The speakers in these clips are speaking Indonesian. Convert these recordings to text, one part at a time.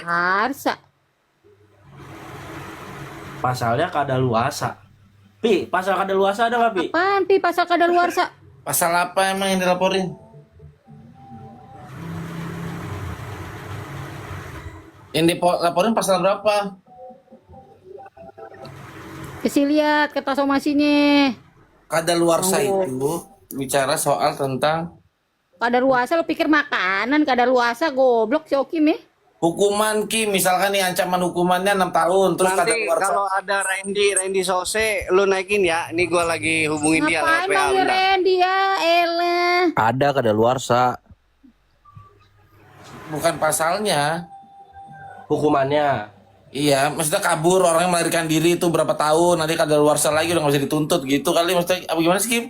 Kadaluarsa. Pasalnya kadaluarsa. Pi, pasal kadaluarsa ada nggak, Pi? Apaan Pi pasal kadaluarsa? Pasal apa emang yang dilaporin? Yang dilaporin pasal berapa? Kasih lihat kata somasinya. Kadaluarsa itu bicara soal tentang Kadaluarsa lo pikir makanan, kadaluarsa goblok si Okim ya. hukuman Ki. Misalkan nih ancaman hukumannya 6 tahun, terus Nanti kadaluarsa. kalau ada Randy Sose, lu naikin ya. Ini gua lagi hubungin dia lewat Ngapain WA. manggil bentar. Randy ya, elah. Ada kadaluarsa. Bukan pasalnya. Hukumannya. Iya, maksudnya kabur orangnya melarikan diri itu berapa tahun, nanti kadaluarsa lagi udah nggak bisa dituntut gitu kali, maksudnya apa gimana sih Kim?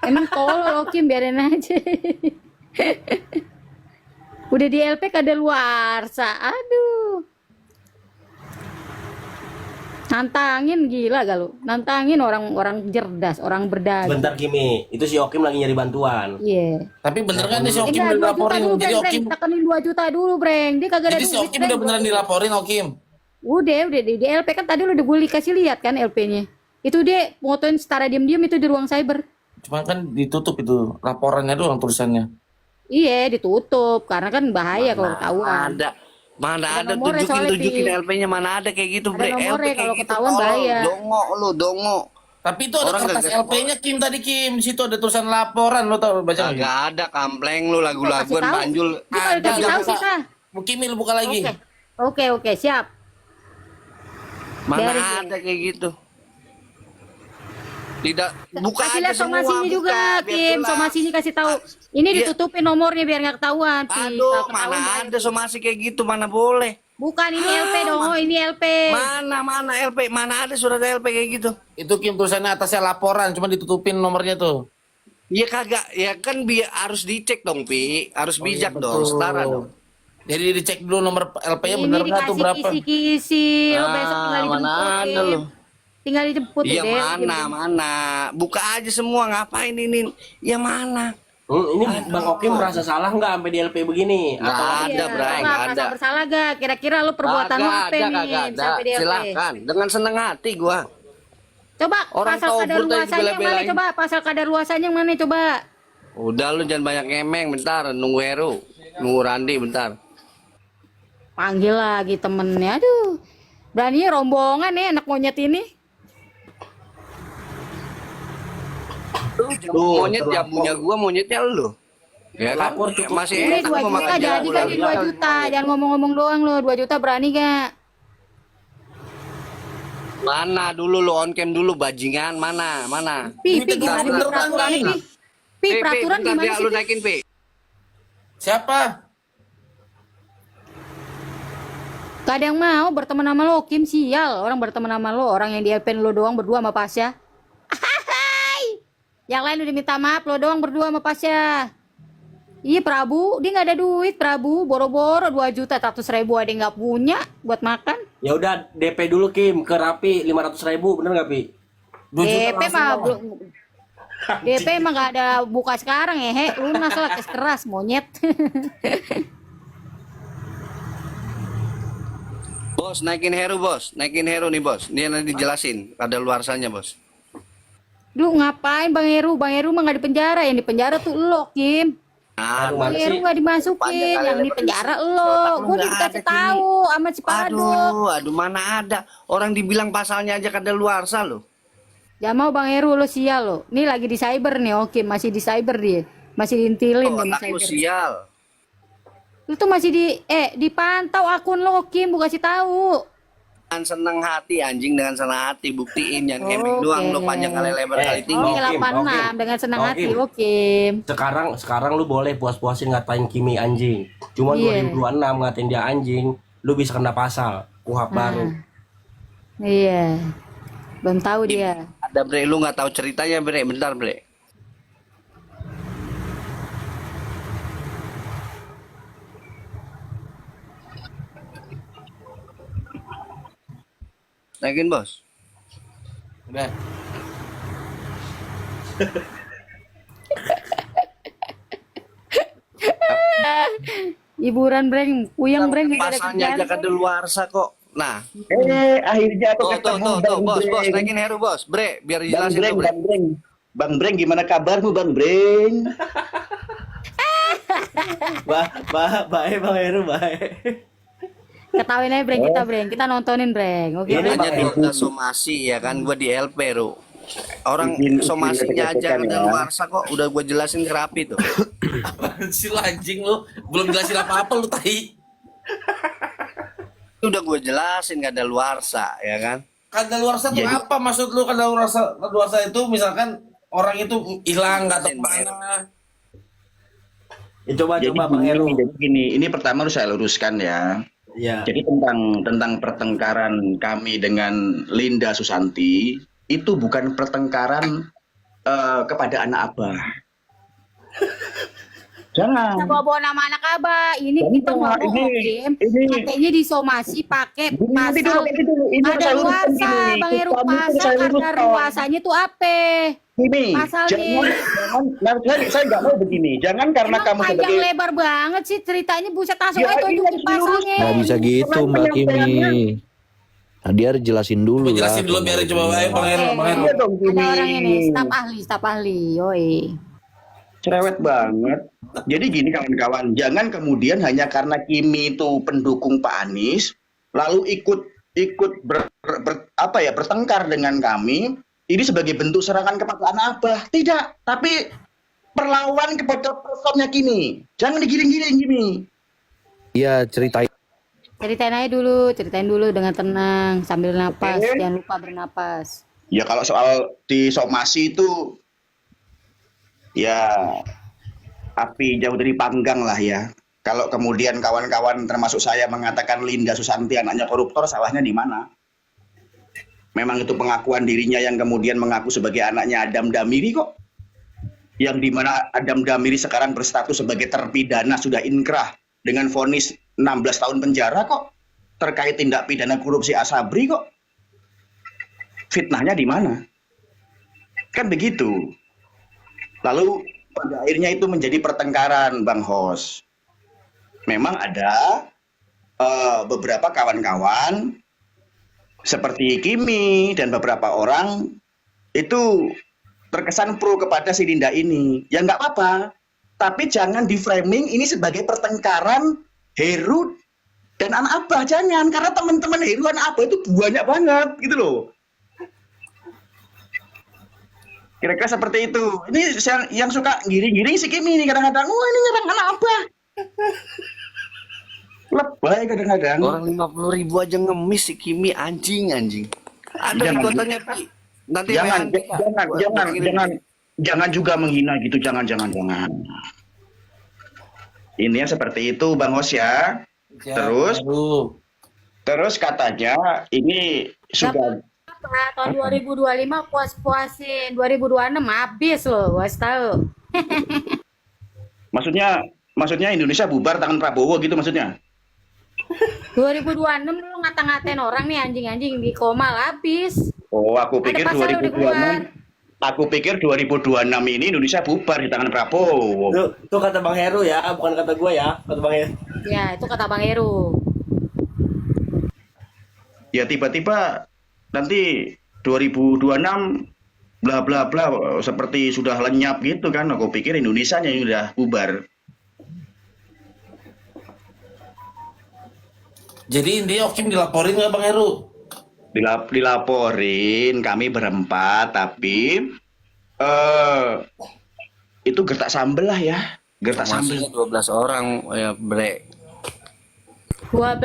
Emang tolol Okim, biarin aja. Udah di LP kadaluarsa, aduh. Nantangin gila gak lu? Nantangin orang-orang cerdas, orang berdaya. Bentar Kimi, itu si Okim lagi nyari bantuan. Iya. Tapi bener kan nih si Okim Enggak, udah 2 juta dilaporin, dulu, jadi Breng. Okim, Tekenin 2 juta dulu, Breng. Dia kagak ada jadi si duit, Okim Breng. udah beneran dilaporin Okim. Udah di LP kan tadi lu udah gue kasih lihat kan LP-nya. Itu dia fotoin secara diam-diam itu di ruang cyber. Cuma kan ditutup itu laporannya doang tulisannya. Iya, ditutup karena kan bahaya kalau ketahuan. Mana Ada ada nomornya soalnya, tunjukin Pi. LP-nya mana ada kayak gitu, Ada Bre. nomornya, LP kayak kalau gitu, ketahuan tolol. bahaya. Dongo. Tapi itu ada Orang kertas gak- LP-nya Kim tadi Kim, di situ ada tulisan laporan, lo tau baca nggak? Kim? Kagak ada kampleng lu Kasih lagu-laguan tahu. banjul. Lu kalau kasih tahu sih, Kak. Kim lu buka lagi. Oke, siap. Mana Dari- ada kayak gitu. Tidak buka Kasih aja lihat semua, somasinya buka, juga, biar Kim. jelas. Somasinya kasih tahu. Ini Iya. ditutupin nomornya biar nggak ketahuan, Pi. Aduh, Kalau ketahuan mana bahaya. ada somasi kayak gitu, mana boleh. Bukan ini LP dong, ini LP. Mana LP, mana ada surat LP kayak gitu. Itu Kim tulisannya atasnya laporan, cuma ditutupin nomornya tuh. Iya kagak, ya kan biar harus dicek dong, Pi. Harus bijak dong, Betul. setara dong. Jadi dicek dulu nomor LP-nya Ini bener nggak tuh dikasih berapa? kisi-kisi. Lo besok tinggal mana dijemput. ada Kim. lo. Tinggal dijemput Iya deh. mana. Buka aja semua, ngapain ini? Ya mana? Ini Bang Okim merasa salah nggak sampai di LP begini? Nggak Atau ada, Iya, Bray, lo nggak nggak ada. merasa bersalah gak? Kira-kira lo perbuatan lo apa nih kagak ada. sampai di LP? Silakan, dengan senang hati gua. Coba Orang pasal tahu kadar Burda luasanya yang mana dibela-belain. coba? Pasal kadar luasanya yang mana coba? Udah lu jangan banyak ngemeng, bentar nunggu Heru, nunggu Randi bentar. Panggil lagi temennya. Aduh. Berani rombongan nih anak monyet ini. Monyet jamunya gua, monyetnya lu. Ya kan? Lapor cukup. Masih Ini enak 2 mau juta makan jadi jamu kan lagi. 2 juta. Jangan ngomong-ngomong doang lo. 2 juta berani gak? Mana dulu lu on cam dulu bajingan, mana? Pi, Ini tegas gimana bener, peraturannya, Bang. Pi? Pi, peraturan bentar, gimana ya, sih, lu Pi? naikin, Pi. Gak ada yang mau berteman sama lo, Kim, sial. Orang berteman sama lo, orang yang di LPN lo doang berdua sama Pasya. Ahai! Yang lain udah minta maaf, lo doang berdua sama Pasya. Iya, Prabu, dia nggak ada duit, Prabu. Boro-boro 2 juta 100 ribu ada yang nggak punya buat makan. Ya udah DP dulu Kim ke Rapi 500.000, bener nggak Pi? 2 juta DP langsung mah lah. belum. DP mah nggak ada buka sekarang ya, he. Lunas lah, kes keras, monyet. Bos, naikin Heru, Bos. Naikin Heru nih, Bos. Dia nanti dijelasin ada luarsanya, Bos. Duh, ngapain Bang Heru? Bang Heru mah nggak di penjara, yang di penjara tuh lo, Kim. Aduh, Bang mana Heru sih? nggak dimasukin, Panjang kali yang di lebar penjara di lo. otak lu Gue nggak dikasih ada, Kim. tahu sama si Padok. Aduh, mana ada. Orang dibilang pasalnya aja kada luarsa lo. Ya mau Bang Heru lo sial lo. Nih lagi di cyber nih, oke masih di cyber dia. Masih diintilin Oh, sama anak lu cyber. sial. Lu tuh masih dipantau akun lo, Kim, gue kasih tahu. Dengan senang hati anjing, dengan senang hati buktiin yang ngemeng Oke. doang lo panjang kali lebar kali tinggi. Oke, Kim, 86 Kim. dengan senang Oh, hati, Kim. oke. Sekarang lu boleh puas-puasin ngatain Kimi anjing. Cuma Iya. 2026 ngatain dia anjing, lu bisa kena pasal KUHP baru. Iya. Belum tahu dia. Ada Bre, lu nggak tahu ceritanya Bre, bentar Bre. Naikin Bos. Udah. Hiburan breng, puyeng breng gak ada Pasalnya aja kerjaan. kadaluarsa kok. Nah, Akhirnya aku tuh, ketemu tuh, Bang bos, Breng. naikin Heru, bos. Bre, biar Bang dijelasin Breng, tuh, Bre. Bang Breng. Bang Breng, gimana kabarmu Bang Breng? Baik Bang Heru, baik. Ketawain aja breng kita breng, kita nontonin breng. Oke. Ini Makanya Bang dia Heru. udah somasi ya kan, gua di LP, Ru. Orang Izin somasinya aja gesekan ya. kadaluarsa kok, udah gua jelasin rapi tuh. Apaan sih lu anjing lu? Belum jelasin apa-apa lu tai. Udah gua jelasin kadaluarsa ya kan. Kadaluarsa tuh Jadi- apa maksud lu? Kadaluarsa itu misalkan orang itu hilang nggak tahu Bang Heru. kemana. Ya, coba Jadi Bang Heru. gini, ini pertama harus saya luruskan ya. Ya. Jadi tentang pertengkaran kami dengan Linda Susanti itu bukan pertengkaran kepada anak abah. Jangan. Kita bawa nama anak abah. Ini Jadi kita mau ini- Okim. ini- Katanya disomasi pakai Nanti pasal dulu. Ini ada saya luruskan luasa, gini. Bang Heru. Kamu itu Pasal saya karena luruskan. luasanya tuh apa? Gini, Pasalnya. saya nggak mau begini. Jangan karena Emang kamu panjang sebagai lebar banget sih ceritanya, buset langsung Ya, aja ini tunjukin harus pasalnya. Nggak bisa gitu Karena Mbak Kimi. penyampaiannya- Nah, dia harus jelasin dulu Coba jelasin lah. dulu biar coba baik Bang Heru, Bang Heru. Iya dong, Ada gini. orang ini, staf ahli, yoi. cerewet banget. Jadi gini kawan-kawan, jangan kemudian hanya karena Kimi itu pendukung Pak Anies, lalu ikut bertengkar dengan kami, ini sebagai bentuk serangan kepada anak abah. Tidak, tapi perlawan kepada personnya Kimi. Jangan digiring-giring Kimi. Iya, ceritain. Ceritain dulu dengan tenang sambil napas, Oke. jangan lupa bernapas. Ya kalau soal disomasi itu ya api jauh dari panggang lah ya. Kalau kemudian kawan-kawan termasuk saya mengatakan Linda Susanti anaknya koruptor, salahnya di mana? Memang itu pengakuan dirinya yang kemudian mengaku sebagai anaknya Adam Damiri kok. Yang dimana Adam Damiri sekarang berstatus sebagai terpidana sudah inkrah dengan vonis 16 tahun penjara kok. Terkait tindak pidana korupsi Asabri kok. Fitnahnya di mana? Kan begitu. Lalu pada akhirnya itu menjadi pertengkaran, Bang Hos. Memang ada beberapa kawan-kawan seperti Kimi dan beberapa orang itu terkesan pro kepada si Linda ini. Ya nggak apa-apa. Tapi jangan di framing ini sebagai pertengkaran Heru dan anak abah. Jangan. Karena teman-teman Heru anak abah itu banyak banget gitu loh. Kira-kira seperti itu. Ini yang suka giring-giring si Kimi ini kadang-kadang. Wah ini nyerang anak abah. Lebay kadang-kadang. Orang 50.000 aja ngemis si Kimi, anjing. Ada Jangan. kotanya, Pi. Nanti Jangan, WA kita. Gua kirim. jangan juga menghina gitu. Jangan. Ini ya seperti itu, Bang Hos ya. Ya, Terus? Bang Heru. Terus katanya ini sudah Apa, tahun 2025 puas-puasin, 2026 habis loh, gua tahu. maksudnya Indonesia bubar tangan Prabowo gitu maksudnya. 2026 lu ngata-ngatain orang nih anjing-anjing di koma habis. Oh, aku Ada pikir pasal udah keluar. 2026. Aku pikir 2026 ini Indonesia bubar di tangan Prabowo. Tuh kata Bang Heru ya, bukan kata gua ya, kata Bang Heru. Ya, itu kata Bang Heru. Ya tiba-tiba nanti 2026 bla bla bla seperti sudah lenyap gitu kan. Aku pikir Indonesia yang udah bubar. Jadi intinya Okim dilaporin nggak Bang Heru? Dilaporin kami berempat tapi itu gertak sambel lah ya. Gertak sambel. Somasinya 12 orang ya, Bre. 12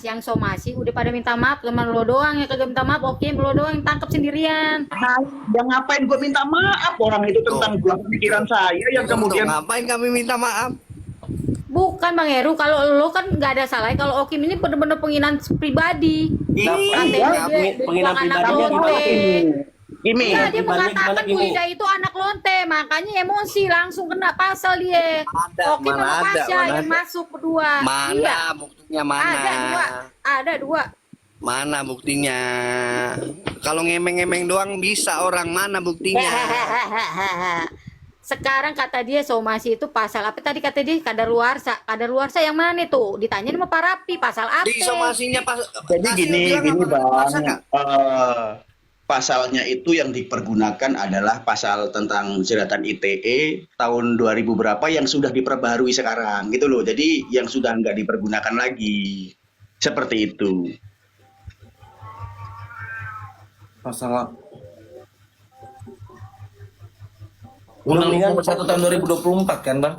yang somasi udah pada minta maaf, teman lo doang yang kagak minta maaf. Oke, lo doang yang tangkap sendirian. Ya ngapain gue minta maaf, orang itu tentang buah pikiran saya yang kemudian Ngapain kami minta maaf? Bukan Bang Heru, kalau lo kan nggak ada salah. Kalau Okim ini bener-bener penghinaan pribadi. Katanya dia Penghinaan anak pribadinya lonte. Kimi. Iya, dia Gimana, mengatakan gimana, Bu Linda itu anak lonte, makanya emosi langsung kena pasal dia. Ada, Okim mana sama ada, Pasha mana yang ada. masuk berdua. Mana Iya. buktinya mana? Ada dua. Mana buktinya? Kalau ngemeng-ngemeng doang bisa orang, mana buktinya? sekarang kata dia somasi itu pasal apa tadi kata dia? Kadaluarsa. Kadaluarsa yang mana tuh? Ditanya sama Pak Rapi pasal apa? Di somasinya pas. Jadi Hasil gini bilang apa Bang, kadaluarsa nggak? pasalnya itu yang dipergunakan adalah pasal tentang jeratan ITE tahun 2000 berapa yang sudah diperbaharui sekarang gitu loh. Jadi yang sudah nggak dipergunakan lagi. Seperti itu. Pasal Udah Undang-Undang mendingan 1 tahun 2024 kan, Bang?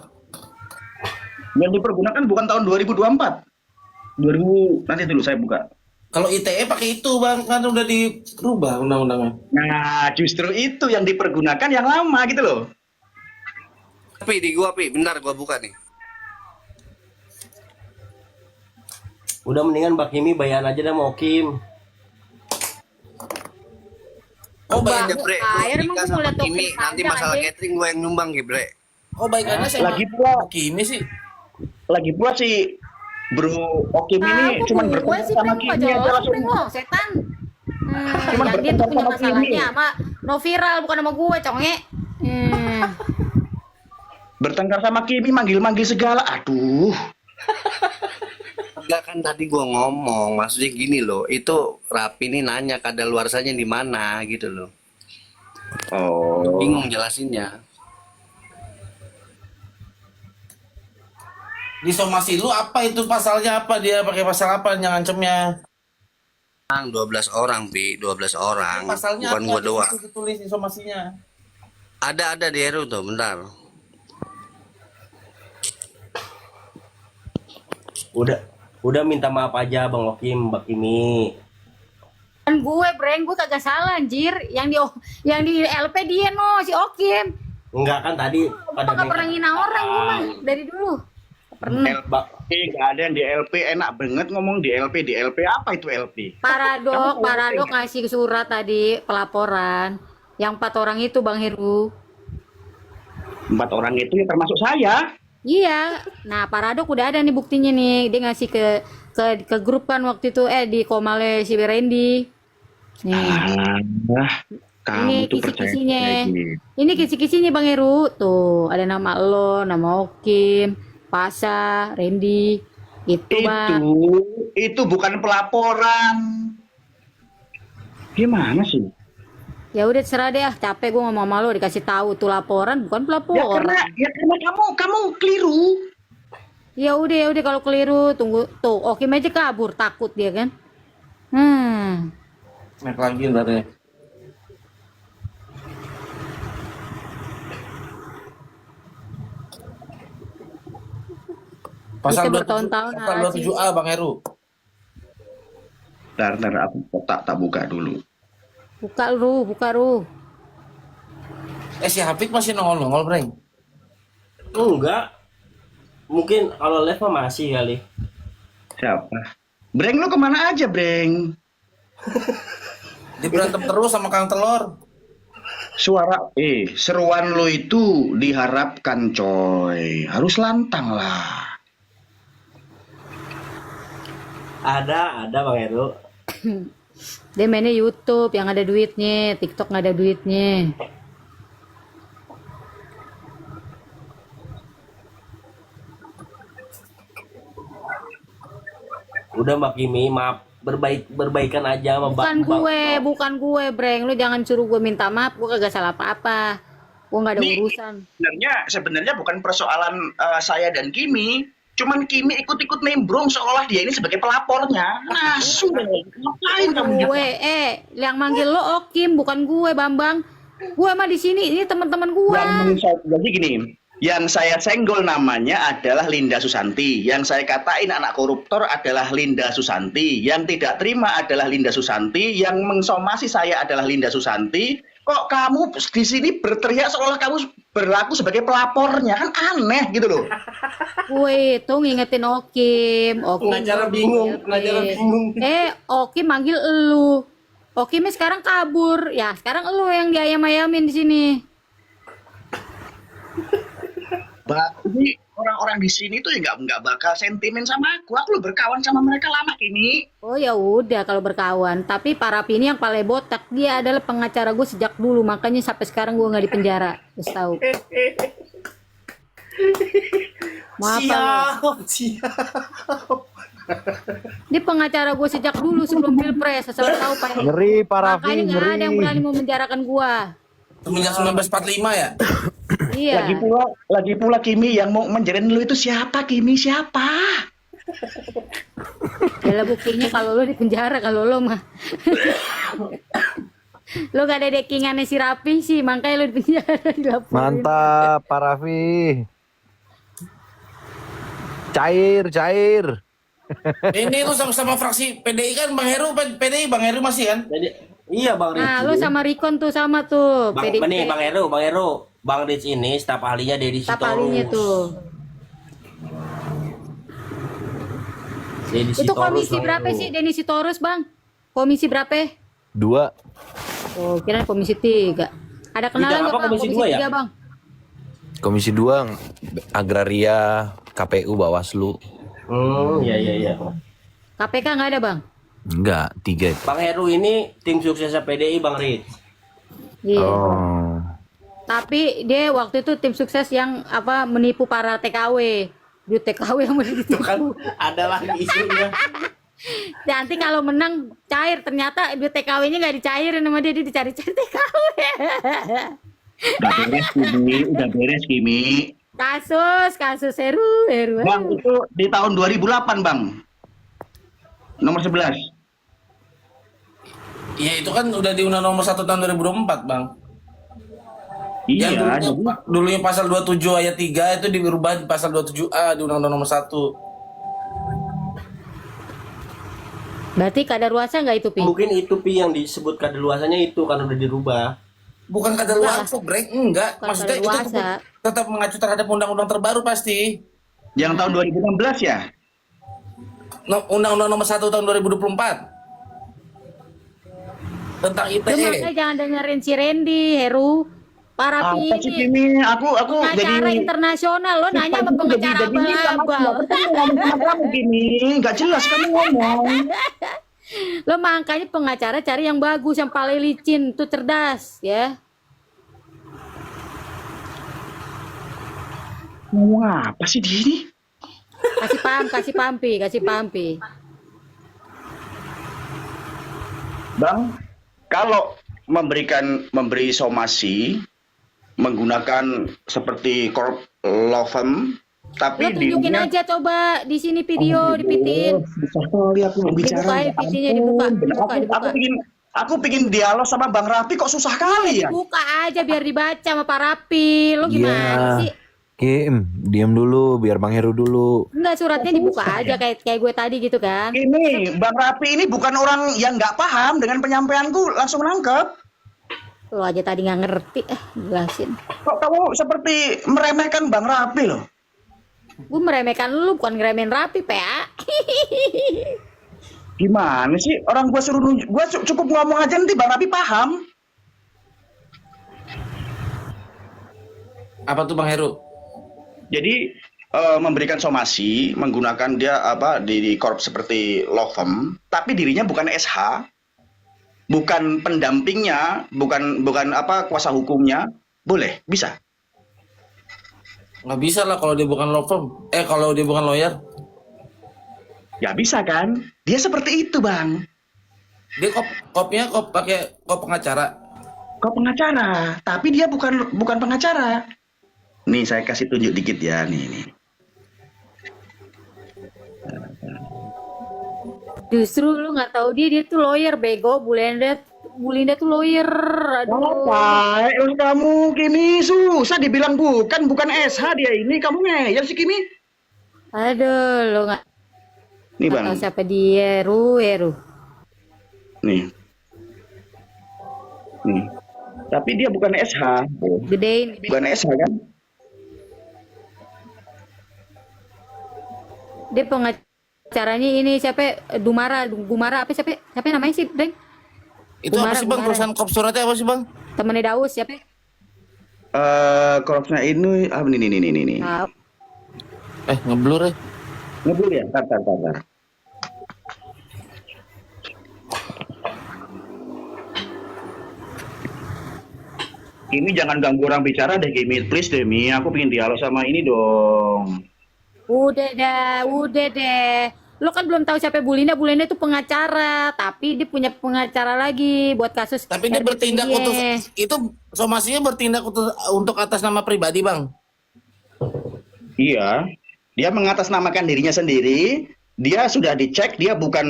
Yang dipergunakan bukan tahun 2024. 2000 nanti dulu saya buka. Kalau ITE pakai itu, Bang, kan udah dirubah undang-undangnya. Nah, justru itu yang dipergunakan yang lama gitu loh. Pi, di gua Pi, bentar gua buka nih. Udah mendingan Mbak Kimi bayan aja dah mau Kim. Oh, Bang, bayar Bre. air Gua emang nikah gua sama liat Kimi, topik nanti panjang masalah aja. catering gua yang nyumbang Bre. Oh, baikannya saya Lagi pula, Kimi sih. lagi pula si Bro Okim ini Aku cuman gue bertengkar sih sama pengen Kimi aja aja langsung. lo, setan. Cuman Yang dia tuh bertengkar punya sama masalahnya Kimi. sama no viral bukan sama gue, conge. Bertengkar sama Kimi, manggil-manggil segala. Aduh. Enggak kan tadi gua ngomong, maksudnya gini loh, itu Rapi nih nanya kadaluarsanya di mana gitu loh. Oh. Bingung jelasinnya. Di somasi lu apa itu pasalnya apa? Dia pakai pasal apa yang ngancemnya? 12 orang, Pi, 12 orang. Pasalnya Bukan apa? gua doang. Itu tulis di somasinya. Ada di Heru tuh, bentar. Udah minta maaf aja Bang Okim, Mbak Kimi. Kan gue, Breng, gue kagak salah anjir. Yang di LP dia no, si Okim. Enggak kan tadi Gue pada gak pernah ngina orang gue mah dari dulu. Gak pernah. LP nggak ada yang di LP, enak banget ngomong di LP apa itu LP? Paradok ngasih surat tadi pelaporan. Yang 4 orang itu Bang Heru. 4 orang itu ya termasuk saya. Iya. Nah, Paradok udah ada nih buktinya nih. Dia ngasih ke grup kan waktu itu di Komale si Randy. Nih. Kamu Ini tuh percaya kisi-kisinya. lagi. Ini kisi-kisinya Bang Heru. Tuh, ada nama lo, nama Okim, Pasa, Randy. Itu, Bang. Itu bukan pelaporan. Gimana sih? Ya udah serah deh, capek gue ngomong sama lo dikasih tahu tuh laporan bukan pelaporan. Ya karena kamu keliru. Ya udah kalau keliru tunggu tuh Okim aja kabur takut dia kan. Naik lagi berarti. Pasal Kita bertahun-tahun pasal narasi. 27A Bang Heru. Ntar aku tak buka dulu. Buka Ru. Si Hafid masih nongol-nongol, Breng. Enggak. Mungkin kalau live mah masih kali. Siapa? Breng lu kemana aja, Breng? Dia berantem terus sama Kang Telur. Seruan lu itu diharapkan, coy. Harus lantang lah. Ada Bang Heru. Dia mainnya YouTube yang ada duitnya, TikTok nggak ada duitnya. Udah Mbak Kimi, maaf berbaikan aja sama Bukan gue, Breng. Lu jangan suruh gue minta maaf, gue kagak salah apa-apa. Gue nggak ada Nih, urusan. Sebenarnya bukan persoalan saya dan Kimi. Cuman Kimi ikut-ikut nimbrung seolah dia ini sebagai pelapornya. Nah, sudah. Ngapain kamu? Gue, yang manggil lo Okim, bukan gue, Bambang. Gue mah di sini, ini teman-teman gue. Jadi gini, yang saya senggol namanya adalah Linda Susanti. Yang saya katain anak koruptor adalah Linda Susanti. Yang tidak terima adalah Linda Susanti. Yang mensomasi saya adalah Linda Susanti. Kok kamu di sini berteriak seolah kamu berlaku sebagai pelapornya? Kan aneh gitu loh. Gue itu ngingetin Okim. Pengacara bingung. Okim manggil elu. Okimnya sekarang kabur. Ya, sekarang elu yang diayam-ayamin di sini. Ini orang-orang di sini tuh ya nggak bakal sentimen sama aku. Aku lo berkawan sama mereka lama ini. Oh ya udah kalau berkawan. Tapi Pak Rapi ini yang paling botak. Dia adalah pengacara gue sejak dulu. Makanya sampai sekarang gue nggak di penjara. Terus tahu. Maaf. Siap. Dia pengacara gue sejak dulu sebelum pilpres. Asal tahu Pak. Ngeri, Pak Raffi, Makanya nggak ada yang ngeri. berani mau menjarakan gue. Semenjak 1945 ya? Iya. Lagi pula Kimi yang mau menjadiin lu itu siapa Kimi? Siapa? Yalah buktinya kalau lo di penjara kalau lo mah. Lo gak ada dekingannya si Rapi sih, makanya lo di penjara dilaporin. Mantap, Pak Raffi. Cair. Ini lu sama fraksi PDI kan Bang Heru, PDI Bang Heru masih kan? Jadi iya Bang Rich. Nah, lo sama Rikon tuh sama tuh. Bang, PDIP. nih Bang Heru. Bang Rich ini staf ahlinya Deddy Staf Sitorus. ahlinya tuh. Deddy Itu Sitorus, komisi Bang berapa Heru. sih Denny Sitorus, Bang? Komisi berapa? 2. Oh, kira komisi 3. Ada kenalan Bidang nggak, apa Bang? komisi 2 ya? 3, Bang. Komisi 2 Agraria, KPU, Bawaslu. Iya. KPK nggak ada, Bang? Enggak, 3. Bang Heru ini tim suksesnya PDI Bang Rich. Iya. Oh. Tapi dia waktu itu tim sukses yang apa menipu para TKW. Duit TKW yang boleh ditipu. Kan ada lagi isunya. Nanti kalau menang cair, ternyata duit TKW-nya nggak dicairin sama dia dicari-cari TKW. Udah beres Kimi. Kasus Heru. Bang itu di tahun 2008 Bang. Nomor 11. Iya itu kan udah di Undang Nomor 1 tahun 2004 Bang. Iya, Yang dulunya pasal 27 ayat 3 itu dirubah di pasal 27A di Undang-Undang Nomor 1. Berarti kadaluarsa nggak itu, Pi? Mungkin itu Pi yang disebut kadaluarsanya itu kan udah dirubah. Bukan kadaluarsa, Brek. Enggak. Bukan Maksudnya itu kadaluarsa. tetap mengacu terhadap undang-undang terbaru pasti. yang tahun 2016 ya. Undang-Undang Nomor 1 tahun 2024. Tentang Lu makanya ITE. jangan dengerin si Randy, Heru. Para Apa sih ini Kimi? Aku pengacara jadi internasional, lo nanya sama pengacara abal-abal. kamu Kimi, nggak jelas kamu ngomong. Lo makanya pengacara cari yang bagus, yang paling licin, tuh cerdas, ya. Ngomong apa sih dia ini? Kasih pampi. Bang, kalau memberi somasi menggunakan seperti corp law firm, tapi Lo tunjukin dirinya- aja coba di sini video dipitin. Susah sekali aku mau bicara. Dibuka ya, PT-nya dibuka. Aku pingin dialog sama Bang Rapi kok susah kali ya. Buka aja biar dibaca sama Pak Rapi. Lo gimana sih? Kim, diam dulu biar Bang Heru dulu. Enggak, suratnya dibuka aja kayak gue tadi gitu kan. Ini Bang Rapi ini bukan orang yang nggak paham dengan penyampaianku, langsung nangkep. Lo aja tadi nggak ngerti, jelasin. Kok kamu seperti meremehkan Bang Rapi loh? Gue meremehkan lu, bukan ngeremehin Rapi, PA. Gimana sih? Orang gua suruh gua cukup ngomong aja nanti Bang Rapi paham. Apa tuh Bang Heru? Jadi memberikan somasi menggunakan dia di korp seperti law firm, tapi dirinya bukan SH, bukan pendampingnya, bukan kuasa hukumnya, boleh, bisa. Nggak bisa lah kalau dia bukan law firm. Kalau dia bukan lawyer. Ya bisa kan? Dia seperti itu Bang. Dia kopnya pakai kop pengacara. Kok pengacara, tapi dia bukan pengacara. Nih saya kasih tunjuk dikit ya, nih. Justru lu nggak tahu dia tuh lawyer, bego. Bu Linda tuh lawyer. Aduh. Apa? Kamu Kimi susah dibilang bukan SH dia ini. Kamu ngeyel sih Kimi. Aduh, lo nggak Nih Bang. tahu siapa dia, Heru. Nih. Tapi dia bukan SH. Gedein. Bukan SH kan? Dia pengacaranya ini siapa? Gumara apa siapa? Siapa namanya sih, Deng? Itu apa sih Bang? Gumara. Perusahaan kop suratnya apa sih Bang? Temennya Daus siapa? Korupsinya ini nih. Nah, Ngeblur ya. Ngeblur ya? Tar. Kimi jangan ganggu orang bicara deh, Kimi. Please deh, Mi. Aku pengen dialog sama ini dong. Udah deh. Lo kan belum tahu siapa Bu Linda. Bu Linda itu pengacara, tapi dia punya pengacara lagi buat kasus Tapi dia bertindak RBTY. untuk itu somasinya bertindak untuk atas nama pribadi, Bang. Iya. Dia mengatasnamakan dirinya sendiri. Dia sudah dicek, dia bukan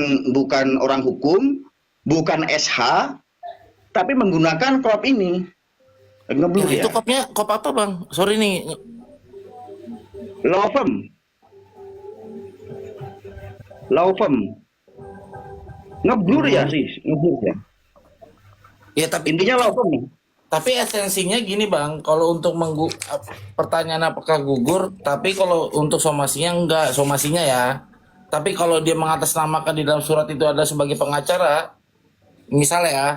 orang hukum, bukan SH, tapi menggunakan klub ini. Ngeblur ya? Itu kop apa, Bang? Sorry nih. Law firm. Ngeblur ya sih, ngeblur ya. Ya tapi Intinya law firm. Tapi esensinya gini, Bang, kalau untuk pertanyaan apakah gugur, tapi kalau untuk somasinya enggak, somasinya ya. Tapi kalau dia mengatasnamakan di dalam surat itu ada sebagai pengacara, misalnya ya,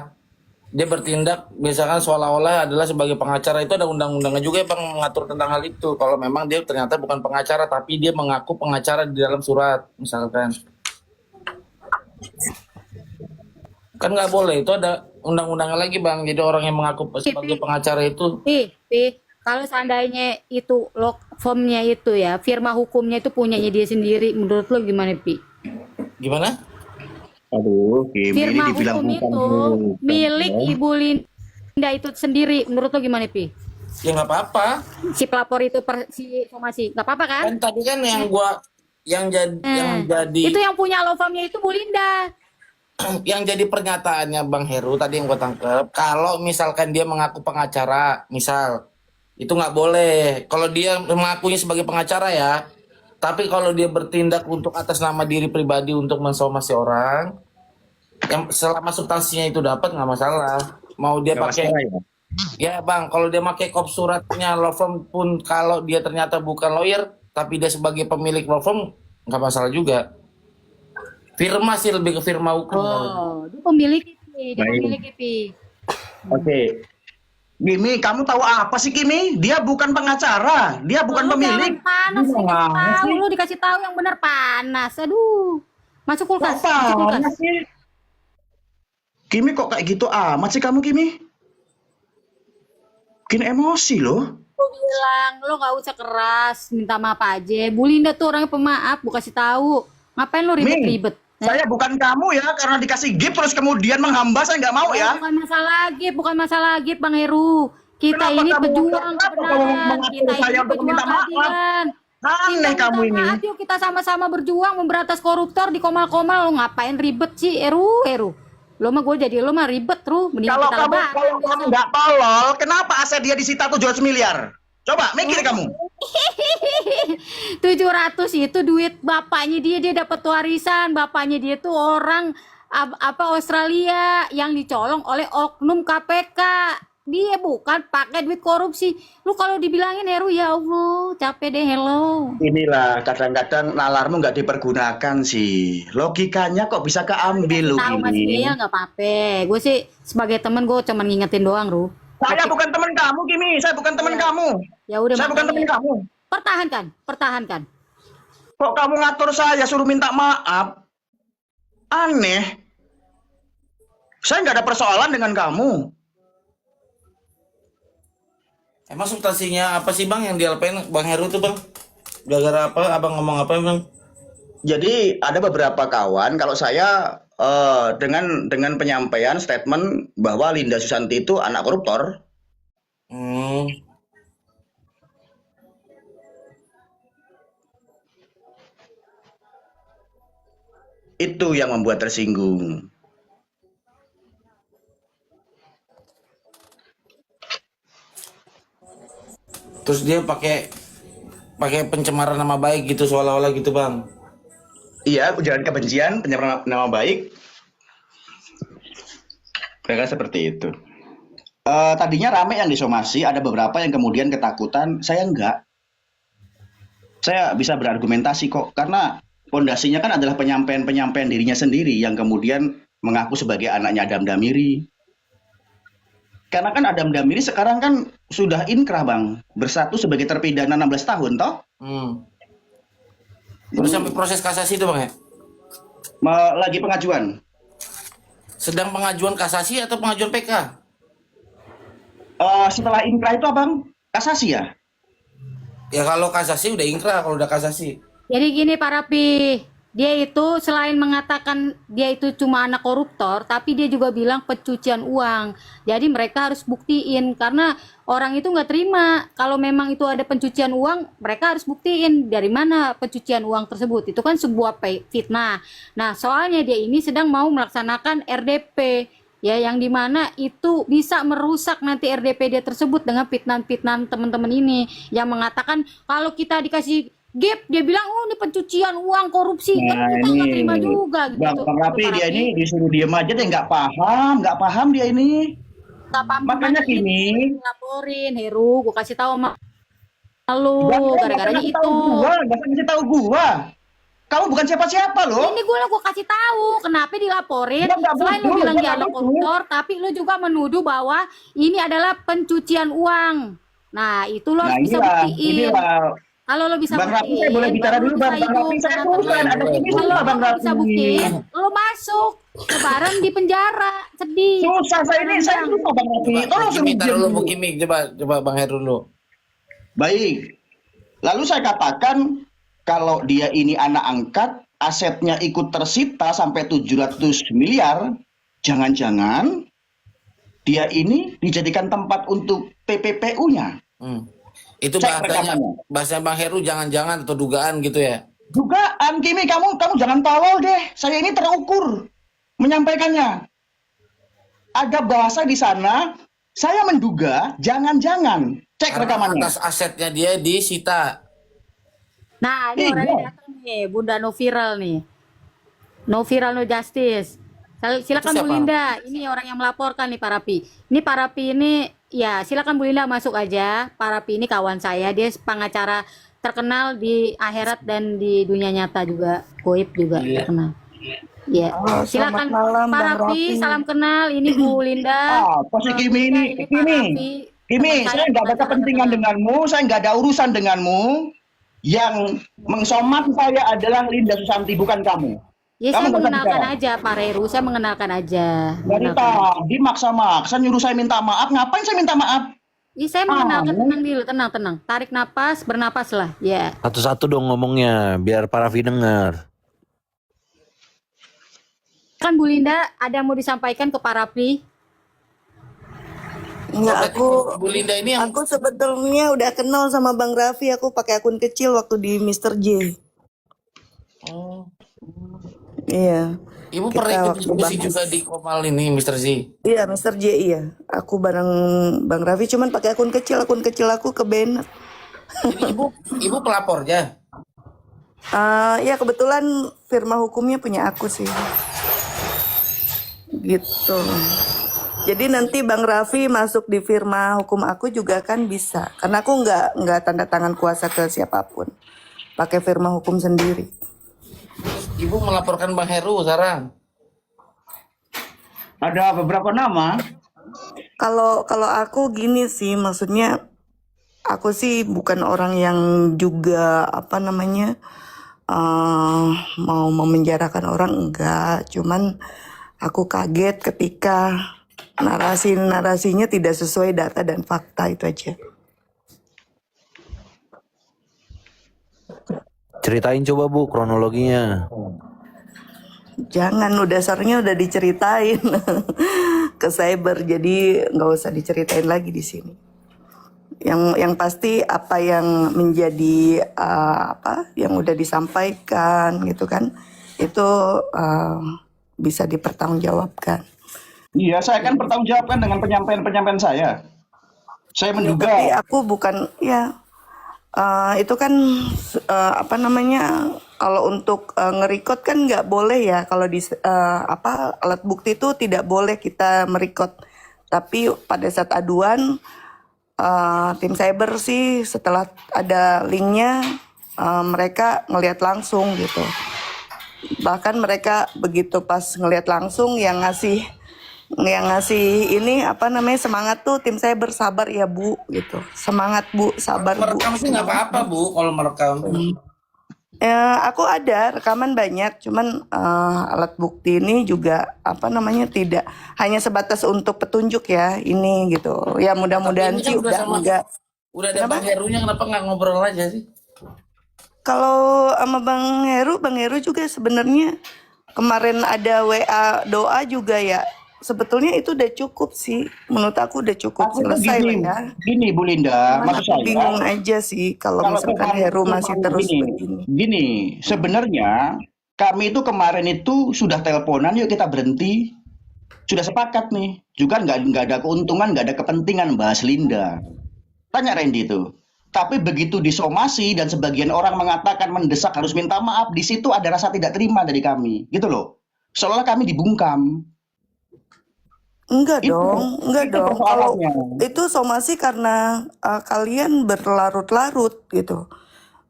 dia bertindak misalkan seolah-olah adalah sebagai pengacara, itu ada undang-undangnya juga ya, Bang, mengatur tentang hal itu. Kalau memang dia ternyata bukan pengacara, tapi dia mengaku pengacara di dalam surat, misalkan. Kan nggak boleh, itu ada undang-undangnya lagi, Bang. Jadi orang yang mengaku sebagai pengacara itu Pi, kalau seandainya itu law firm-nya itu ya, firma hukumnya itu punyanya dia sendiri, menurut lo gimana, Pi? gimana? Aduh, Kimi ini Firma dibilang hukum bukan itu milik Ibu Linda itu sendiri, menurut lo gimana, Pi? Ya nggak apa-apa. Si pelapor itu si somasi, nggak apa-apa kan? Kan tadi kan yang jadi Itu yang punya law firm-nya itu Bu Linda. yang jadi pernyataannya Bang Heru tadi yang gue tangkep, kalau misalkan dia mengaku pengacara, misal itu nggak boleh. Kalau dia mengakunya sebagai pengacara ya, tapi kalau dia bertindak untuk atas nama diri pribadi untuk mensomasi orang, yang selama substansinya itu dapat nggak masalah. Mau dia Nggak pakai, masalah ya? ya Bang, kalau dia pakai kop suratnya law firm pun, kalau dia ternyata bukan lawyer, tapi dia sebagai pemilik law firm nggak masalah juga. Firma sih, lebih ke firma hukum. Oh, dia pemilik Pi, dia Baik. pemilik Pi. Oke. Kimi, kamu tahu apa sih Kimi? Dia bukan pengacara, dia bukan Lu pemilik. jangan panas, Gimana dikasih tahu, sih? lu dikasih tahu yang benar panas. Aduh. Masuk kulkas, Kok masuk kulkas. panas sih? Kimi kok kayak gitu amat sih kamu Kimi? Bikin emosi loh. Lu bilang, lu nggak usah keras, minta maaf aja. Bu Linda tuh orangnya pemaaf, bu kasih tahu. Ngapain lu ribet-ribet? Saya bukan kamu ya, karena dikasih gift terus kemudian menghamba, saya nggak mau ya. Bukan masalah gift, Bang Heru. Kita Kenapa ini kamu- pejuang kenapa kamu kebenaran. mengatur Kita saya ini untuk pejuang minta maaf? keadilan. Aneh kamu minta ini. maaf, yuk kita sama-sama berjuang memberantas koruptor di komal-komal. Lu ngapain ribet sih, Heru? Lo mah gue jadi lo mah ribet, Mending Kalau kita kamu lebaran kalau besok. kamu nggak tolol, kenapa aset dia disita 700 miliar? Coba mikir kamu. 700 itu duit bapaknya dia dapat warisan. Bapaknya dia tuh orang Australia yang dicolong oleh oknum KPK. Dia bukan pakai duit korupsi. Lu kalau dibilangin Heru, ya Allah, capek deh, hello. Inilah kadang-kadang nalarmu nggak dipergunakan sih. Logikanya kok bisa keambil lu Tahu Mas gini. Kia nggak apa-apa. Gue sih sebagai temen gue cuman ngingetin doang, Ru. Saya bukan teman kamu, Kimi. Saya bukan teman kamu. Ya udah, Saya bukan teman makanya. kamu. Pertahankan. Kok kamu ngatur saya suruh minta maaf? Aneh. Saya nggak ada persoalan dengan kamu. Emang substansinya apa sih, Bang, yang dialpain Bang Heru tuh, Bang? Gara-gara apa? Abang ngomong apa, Bang? Jadi ada beberapa kawan, kalau saya dengan penyampaian statement bahwa Linda Susanti itu anak koruptor, Hmm. itu yang membuat tersinggung. Terus dia pakai pencemaran nama baik gitu, seolah-olah gitu, Bang. Iya, ujaran kebencian, pencemaran nama baik. Mereka seperti itu. Tadinya rame yang disomasi, ada beberapa yang kemudian ketakutan. Saya enggak. Saya bisa berargumentasi kok, karena fondasinya kan adalah penyampaian dirinya sendiri yang kemudian mengaku sebagai anaknya Adam Damiri. Karena kan Adam Damiri sekarang kan sudah inkrah, Bang, bersatu sebagai terpidana 16 tahun, toh? Hmm. Udah sampai proses kasasi itu bang ya? Lagi pengajuan. Sedang pengajuan kasasi atau pengajuan PK? Setelah inkrah itu abang kasasi ya? Ya kalau kasasi udah ingkrah, kalau udah kasasi. Jadi gini Pak Rapi, dia itu selain mengatakan dia itu cuma anak koruptor, tapi dia juga bilang pencucian uang. Jadi mereka harus buktiin, karena orang itu nggak terima kalau memang itu ada pencucian uang, mereka harus buktiin dari mana pencucian uang tersebut. Itu kan sebuah fitnah. Nah, soalnya dia ini sedang mau melaksanakan RDP, ya, yang dimana itu bisa merusak nanti RDP dia tersebut dengan fitnah-fitnah teman-teman ini yang mengatakan kalau kita dikasih gap, dia bilang oh ini pencucian uang, korupsi. Kan Nah kita nggak terima ini juga gitu. Bang Rapi, Pak dia Rapi. ini disuruh diem aja deh, nggak paham dia ini. Nggak paham Makanya gimana gini, ini laporin Heru, gue kasih tahu sama lu Bang, gara-garanya itu. nggak usah kasih tahu gua. Kamu bukan siapa-siapa loh. Ini gue kasih tahu kenapa dilaporin. Gua nggak Selain lu nuduh, bilang gua dia nggak anak nuduh. koruptor, tapi lu juga menuduh bahwa ini adalah pencucian uang. Nah, itu lo Nah harus bisa buktiin. inilah. Kalau lo bisa Bang Rapi, buktiin, saya boleh bicara baru dulu, Bang bisa Rapi, hidup saya dengan urusan, tenang. ada ini Kalau dulu, lo Bang nggak bisa Rapi. buktiin, lo masuk lebaran di penjara, sedih. Susah saya ini, saya lupa Bang Rapi. Tolong Kimi, suruh taruh diam dulu dulu. Bu Kimi, coba Bang Heru dulu. Baik. Lalu saya katakan kalau dia ini anak angkat, asetnya ikut tersita sampai 700 miliar, jangan-jangan dia ini dijadikan tempat untuk TPPU-nya. Itu Cek rekamannya. bahasa Bang Heru jangan-jangan atau dugaan gitu ya? Dugaan, Kimi, kamu jangan tawal deh. Saya ini terukur menyampaikannya. Ada bahasa di sana, saya menduga jangan-jangan. Cek Karena rekamannya. atas asetnya dia disita. Nah, ini orangnya datang nih, Bunda No Viral nih. No Viral No Justice. Silakan Itu Bu siapa? Linda, ini orang yang melaporkan nih Pak Rapi. Ini Pak Rapi ini, ya silakan Bu Linda masuk aja. Pak Rapi ini kawan saya, dia pengacara terkenal di akhirat dan di dunia nyata juga, goib juga terkenal. Ya, silakan malam, Pak Bang Rapi, Rapi. salam kenal. Ini Bu Linda. Pasti Kimi ini, Pak Kimi. Rapi, Kimi, teman saya nggak ada pengacara kepentingan terkenal. denganmu, saya nggak ada urusan denganmu. Yang mengsomat saya adalah Linda Susanti, bukan kamu. Ya, Kamu saya nggak usah mengenalkan bicara. aja Pak Reru, saya mengenalkan aja. Dari tadi maksa-maksa nyuruh saya minta maaf. Ngapain saya minta maaf? Ya, saya mengenalkan, tenang dulu, tenang. Tarik napas, bernapas lah. Ya. Satu-satu dong ngomongnya, biar para Raffi denger. Kan Bu Linda ada yang mau disampaikan ke Pak Raffi? Enggak, Bu Linda ini yang aku sebetulnya udah kenal sama Bang Raffi. Aku pakai akun kecil waktu di Mr. J. Iya. Ibu Kita pernah ikut waktu diskusi bahas. juga di Komal ini, Mr. Z. Iya, Mr. J iya. Aku bareng Bang Raffi, cuman pakai akun kecil aku ke Bennett. Jadi ibu pelapornya. Ya kebetulan firma hukumnya punya aku sih. Gitu. Jadi nanti Bang Raffi masuk di firma hukum aku juga kan bisa. Karena aku nggak tanda tangan kuasa ke siapapun. Pakai firma hukum sendiri. Ibu melaporkan Bang Heru sekarang. Ada beberapa nama. Kalau aku gini sih, maksudnya aku sih bukan orang yang juga mau memenjarakan orang, enggak. Cuman aku kaget ketika narasinya tidak sesuai data dan fakta, itu aja. Ceritain coba Bu kronologinya. Jangan, dasarnya udah diceritain ke cyber, jadi nggak usah diceritain lagi di sini. Yang pasti apa yang menjadi yang udah disampaikan gitu kan, itu bisa dipertanggungjawabkan. Iya, saya kan bertanggung jawabkan dengan penyampaian saya. Saya menduga. Tapi aku bukan itu kan kalau untuk nge-record kan nggak boleh ya, kalau di alat bukti itu tidak boleh kita merecord. Tapi pada saat aduan tim cyber sih setelah ada linknya mereka ngelihat langsung gitu. Bahkan mereka begitu pas ngelihat langsung yang ngasih ini semangat tuh tim cyber, sabar ya Bu gitu. Semangat Bu, sabar Bu. Merekam sih nggak apa-apa Bu kalau merekam. Ya, aku ada rekaman banyak, cuman alat bukti ini juga apa namanya tidak hanya sebatas untuk petunjuk ya ini gitu. Ya Tapi mudah-mudahan ini kan sih udah udah sama, enggak. udah ada Kenapa? Bang Herunya, kenapa nggak ngobrol aja sih? Kalau sama Bang Heru juga sebenarnya kemarin ada WA doa juga ya. Sebetulnya itu udah cukup sih. Menurut aku udah cukup Aku tuh selesai lah gini, ya. gini Bu Linda, Cuman maksud aku saya, bingung aja sih kalau kalau misalkan kemarin Heru itu masih terus gini, begini. gini, sebenarnya kami itu kemarin itu sudah teleponan, yuk kita berhenti, sudah sepakat nih, juga nggak ada keuntungan, nggak ada kepentingan bahas Linda. Tanya Randy itu. Tapi begitu disomasi dan sebagian orang mengatakan mendesak harus minta maaf, di situ ada rasa tidak terima dari kami, gitu loh. Seolah kami dibungkam. Enggak Itu, dong, enggak itu dong. Kalau persoalannya. itu somasi karena kalian berlarut-larut gitu.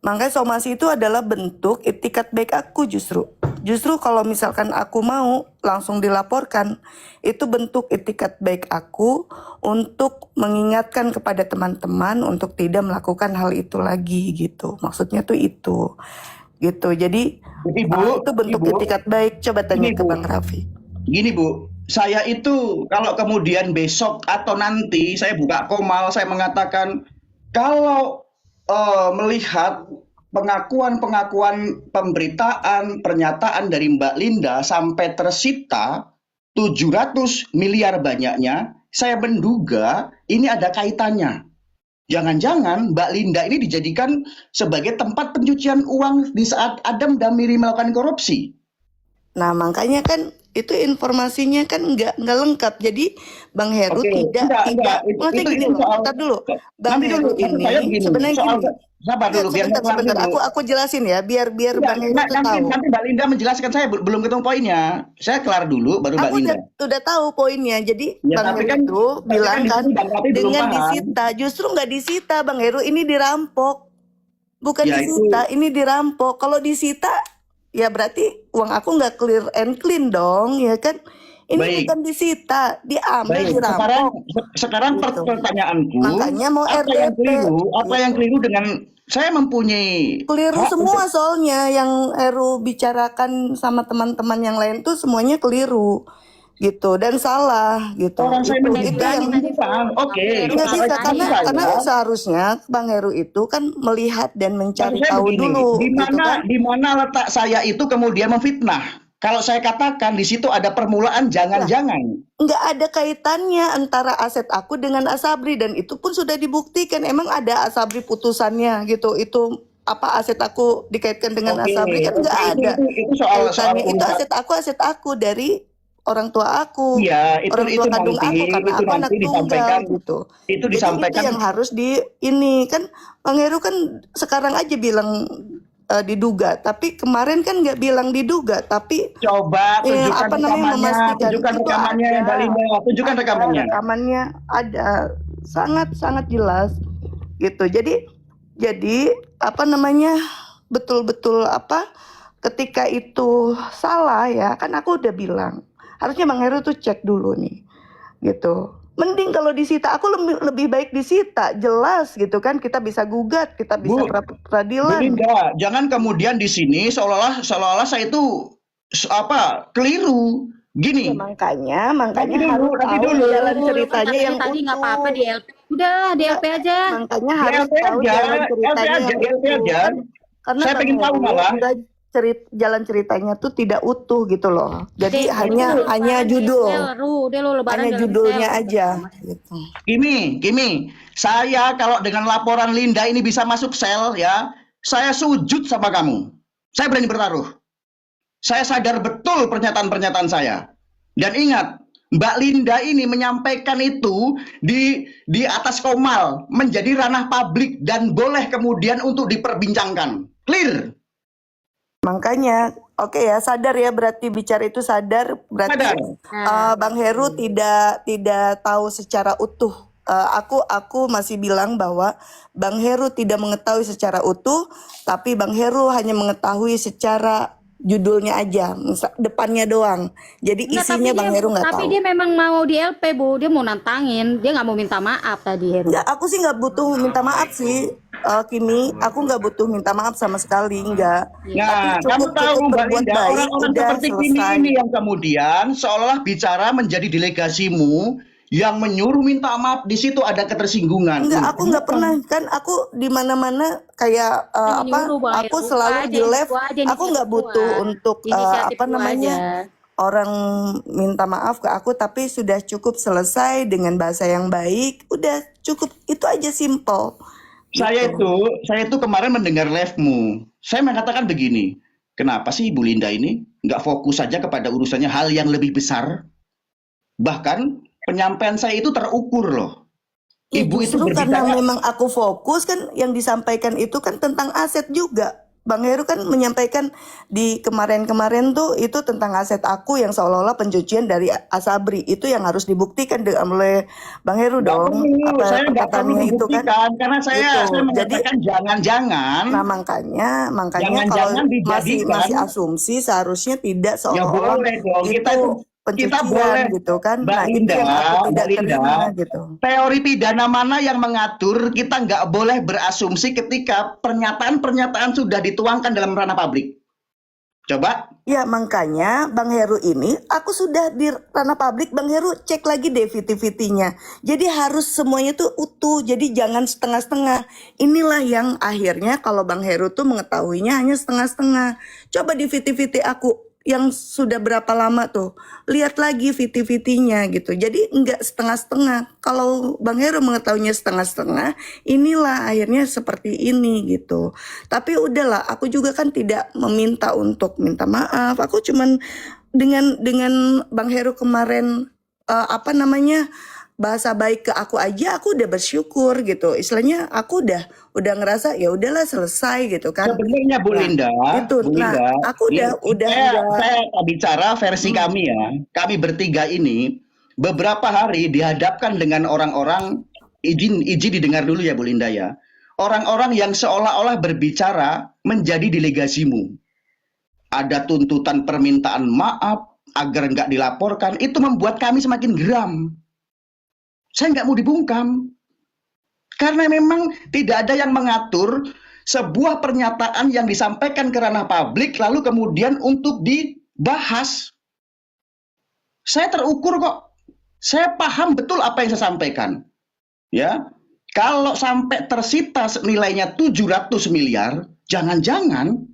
Makanya somasi itu adalah bentuk itikat baik aku justru. Justru kalau misalkan aku mau langsung dilaporkan, itu bentuk itikat baik aku untuk mengingatkan kepada teman-teman untuk tidak melakukan hal itu lagi gitu. Maksudnya tuh itu. Gitu. Jadi Jadi Bu, itu bentuk Ibu, itikat baik. Coba tanya gini ke Bu, Bang Raffi. gini Bu, saya itu kalau kemudian besok atau nanti saya buka komal, saya mengatakan kalau melihat pengakuan-pengakuan pemberitaan, pernyataan dari Mbak Linda sampai tersita 700 miliar banyaknya, saya menduga ini ada kaitannya. Jangan-jangan Mbak Linda ini dijadikan sebagai tempat pencucian uang di saat Adam dan Miri melakukan korupsi. Nah, makanya kan itu informasinya kan nggak lengkap. Jadi Bang Heru Oke, tidak enggak, maksudnya gini loh. soal Bentar dulu. Bang nanti Heru dulu, maksud ini saya begini, sebenarnya soal gini. sabar Enggak, dulu biar saya kelar sebentar. dulu. Aku jelasin ya, biar Enggak, Bang Heru tuh nanti tahu. nanti Mbak Linda menjelaskan, saya belum ketemu poinnya. Saya kelar dulu baru Mbak Aku Linda. udah tahu poinnya. Jadi Ya, Bang tapi Heru kan itu bilang di kan sini Bang Raffi belum dengan paham. disita, justru nggak disita Bang Heru, ini dirampok. Bukan Ya itu disita, ini dirampok. Kalau disita ya berarti uang aku nggak clear and clean dong, ya kan? Ini baik. bukan disita, diambil, Baik, sekarang dirampok gitu. pertanyaanku, Makanya mau apa yang RDP keliru? Apa yang gitu. keliru dengan saya mempunyai Keliru hak semua untuk soalnya yang Heru bicarakan sama teman-teman yang lain tuh semuanya keliru gitu dan salah gitu. orang saya Itu menduga yang ini Bang. Oke, nggak bisa maksud karena saya, seharusnya Bang Heru itu kan melihat dan maksud mencari saya tahu begini, dulu gitu kan. di mana letak saya itu kemudian memfitnah? Kalau saya katakan di situ ada permulaan Lah, jangan-jangan. nggak ada kaitannya antara aset aku dengan Asabri dan itu pun sudah dibuktikan. Emang ada Asabri putusannya gitu. Itu apa aset aku dikaitkan dengan Oke, Asabri kan nggak ada itu soal kaitannya. Itu urusan. aset aku dari orang tua aku, Iya, orang tua kandung aku karena itu aku anak nanti tunggal disampaikan, gitu. itu Jadi itu disampaikan. yang harus ini kan Bang Heru kan sekarang aja bilang diduga, tapi kemarin kan nggak bilang diduga, tapi Coba tunjukkan apa namanya rekamannya, memastikan tunjukkan itu rekamannya, ada, Mbak Linda, tunjukkan rekamannya. rekamannya ada sangat jelas gitu. Jadi apa namanya betul-betul apa ketika itu salah ya kan aku udah bilang harusnya Bang Heru tuh cek dulu nih gitu. Mending kalau disita, aku lebih baik disita, jelas gitu kan, kita bisa gugat, kita bisa Bu peradilan. Linda, jangan kemudian di sini seolah-olah saya itu keliru. Ya Gini, makanya nanti harus dulu, nanti tahu dulu. jalan ceritanya yang tadi nggak apa-apa utuh. di LP. Udah di LP aja. Makanya Di harus LP tahu aja, jalan LP ceritanya aja, yang LP utuh aja. kan, karena Saya Bang pengen tahu Heru malah. enggak jalan ceritanya tuh tidak utuh gitu loh. Jadi Dek, hanya lebaran judul, Udah lo lebaran hanya dalam judulnya sel. aja gitu. Kimi, saya kalau dengan laporan Linda ini bisa masuk sel ya, saya sujud sama kamu. Saya berani bertaruh. Saya sadar betul pernyataan-pernyataan saya. Dan ingat, Mbak Linda ini menyampaikan itu di atas komal, menjadi ranah publik dan boleh kemudian untuk diperbincangkan. Clear? Makanya oke ya, sadar ya, berarti bicara itu sadar, berarti Sadar. Bang Heru tidak tahu secara utuh. Aku masih bilang bahwa Bang Heru tidak mengetahui secara utuh, tapi Bang Heru hanya mengetahui secara judulnya aja, depannya doang. Jadi Enggak, isinya Bang Heru nggak tapi tahu. dia memang mau di LP, Bu. Dia mau nantangin. Dia nggak mau minta maaf tadi, Heru. Nggak, aku sih nggak butuh minta maaf sih. Kimi, aku nggak butuh minta maaf sama sekali, nggak. Tapi Nah, kamu cukup tahu Mbak berbuat Linda, baik, orang-orang udah seperti Kimi selesai. ini yang kemudian seolah bicara menjadi delegasimu yang menyuruh minta maaf, di situ ada ketersinggungan. Enggak, aku nggak pernah, kan aku di mana-mana kayak Yang nyuruh Bang aku Heru selalu aja, di live, itu aja aku nggak inisiatif butuh gua. untuk Inisiatif apa gua namanya aja. orang minta maaf ke aku, tapi sudah cukup selesai dengan bahasa yang baik, udah cukup itu aja, simple Saya gitu. itu kemarin mendengar live-mu. Saya mengatakan begini, kenapa sih Ibu Linda ini nggak fokus saja kepada urusannya hal yang lebih besar? Bahkan penyampaian saya itu terukur loh. Ya Ibu itu justru karena berbicara, memang aku fokus kan, yang disampaikan itu kan tentang aset juga. Bang Heru kan menyampaikan di kemarin-kemarin tuh itu tentang aset aku yang seolah-olah pencucian dari Asabri. Itu yang harus dibuktikan oleh Bang Heru nggak dong. perlu, Apa saya nggak perlu perkataannya itu kan. dibuktikan karena saya Gitu. Jadi mengatakan jangan-jangan, nah makanya kalau jangan-jangan masih dijadikan. asumsi, seharusnya tidak Ya seolah-olah boleh dong, itu kita pencucian boleh, gitu kan. Mbak Nah itu Linda, yang aku Mbak tidak Linda, terima gitu. teori pidana mana yang mengatur kita nggak boleh berasumsi ketika pernyataan-pernyataan sudah dituangkan dalam ranah publik? Coba, Ya makanya Bang Heru ini aku sudah di ranah publik, Bang Heru cek lagi deh VT-VT-nya. Jadi harus semuanya tuh utuh, jadi jangan setengah-setengah. Inilah yang akhirnya kalau Bang Heru tuh mengetahuinya hanya setengah-setengah. Coba di VT-VT aku yang sudah berapa lama tuh, lihat lagi VT-VT-nya gitu. Jadi enggak setengah-setengah. Kalau Bang Heru mengetahuinya setengah-setengah, inilah akhirnya seperti ini gitu. Tapi udahlah, aku juga kan tidak meminta untuk minta maaf. Aku cuman dengan Bang Heru kemarin apa namanya bahasa baik ke aku aja, aku udah bersyukur gitu. Istilahnya aku udah ngerasa ya udahlah selesai gitu kan. sebenarnya Bu Nah Linda, itu, Bu nah Linda, aku udah saya bicara versi kami ya, kami bertiga ini beberapa hari dihadapkan dengan orang-orang, izin didengar dulu ya Bu Linda ya, orang-orang yang seolah-olah berbicara menjadi delegasimu. Ada tuntutan permintaan maaf agar nggak dilaporkan, itu membuat kami semakin geram. Saya nggak mau dibungkam. Karena memang tidak ada yang mengatur sebuah pernyataan yang disampaikan ke ranah publik lalu kemudian untuk dibahas. Saya terukur kok. Saya paham betul apa yang saya sampaikan. Ya. Kalau sampai tersita nilainya 700 miliar, jangan-jangan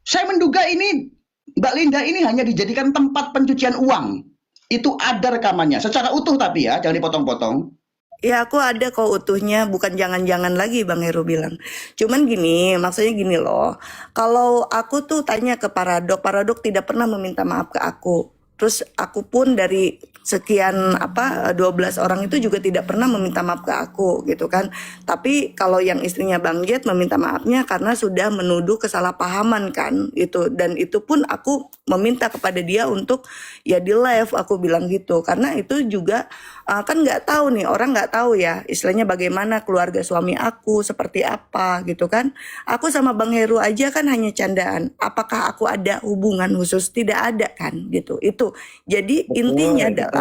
saya menduga ini Mbak Linda ini hanya dijadikan tempat pencucian uang. Itu ada rekamannya secara utuh tapi ya, jangan dipotong-potong. Ya aku ada kok utuhnya, bukan jangan-jangan lagi Bang Heru bilang. Cuman gini, maksudnya gini loh. Kalau aku tuh tanya ke Paradok tidak pernah meminta maaf ke aku. Terus aku pun dari sekian 12 orang itu juga tidak pernah meminta maaf ke aku gitu kan. Tapi kalau yang istrinya Bang Jet meminta maafnya karena sudah menuduh kesalahpahaman kan itu, dan itu pun aku meminta kepada dia untuk ya di live aku bilang gitu, karena itu juga kan nggak tahu nih, orang nggak tahu ya istilahnya bagaimana keluarga suami aku seperti apa gitu kan. Aku sama Bang Heru aja kan hanya candaan, apakah aku ada hubungan khusus, tidak ada kan gitu. Itu jadi intinya adalah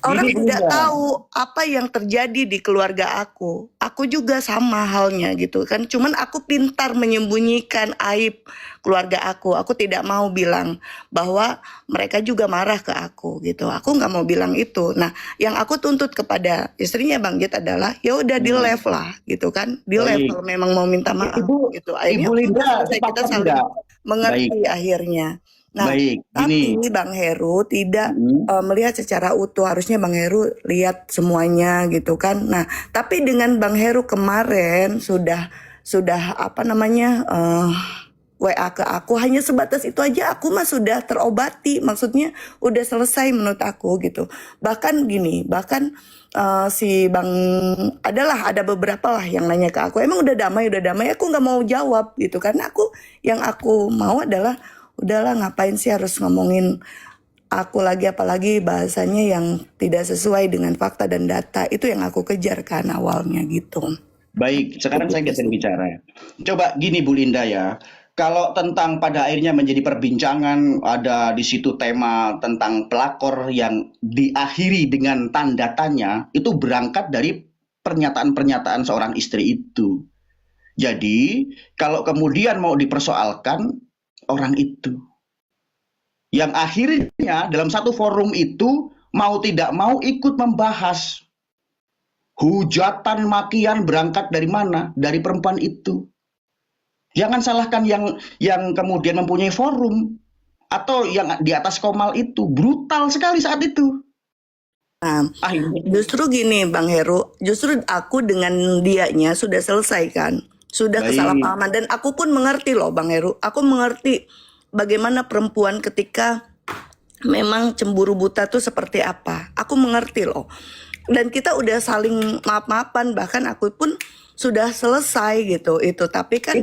orang Ini tidak Bunda. tahu apa yang terjadi di keluarga aku. Aku juga sama halnya gitu kan. Cuman aku pintar menyembunyikan aib keluarga aku. Aku tidak mau bilang bahwa mereka juga marah ke aku gitu. Aku nggak mau bilang itu. Nah, yang aku tuntut kepada istrinya Bang Jet adalah ya udah di level lah gitu kan. Di Baik. level memang mau minta maaf gitu. Akhirnya Ibu Linda, selesai, kita sepakat saling enggak? mengerti akhirnya. Nah, Baik, tapi gini. Bang Heru tidak Hmm. melihat secara utuh. Harusnya Bang Heru lihat semuanya gitu kan. Nah, tapi dengan Bang Heru kemarin sudah apa namanya WA ke aku, hanya sebatas itu aja aku mah sudah terobati. Maksudnya udah selesai menurut aku gitu. Bahkan gini, si Bang ada beberapa lah yang nanya ke aku, emang udah damai, aku nggak mau jawab gitu, karena yang aku mau adalah udahlah, ngapain sih harus ngomongin aku lagi, apalagi bahasanya yang tidak sesuai dengan fakta dan data. Itu yang aku kejar kan awalnya gitu. Baik, sekarang saya geser bicara. Coba gini Bu Linda ya, kalau tentang pada akhirnya menjadi perbincangan, ada di situ tema tentang pelakor yang diakhiri dengan tanda tanya, itu berangkat dari pernyataan-pernyataan seorang istri itu. Jadi, kalau kemudian mau dipersoalkan orang itu, yang akhirnya dalam satu forum itu mau tidak mau ikut membahas. Hujatan makian berangkat dari mana? Dari perempuan itu. Jangan salahkan yang kemudian mempunyai forum atau yang di atas Komal itu brutal sekali saat itu. Nah, Akhirnya justru gini Bang Heru, justru aku dengan dianya sudah selesai kan, sudah baik. kesalahpahaman dan aku pun mengerti loh Bang Heru, aku mengerti bagaimana perempuan ketika memang cemburu buta tuh seperti apa, aku mengerti loh. Dan kita udah saling maaf-maafan, bahkan aku pun sudah selesai gitu itu, tapi kan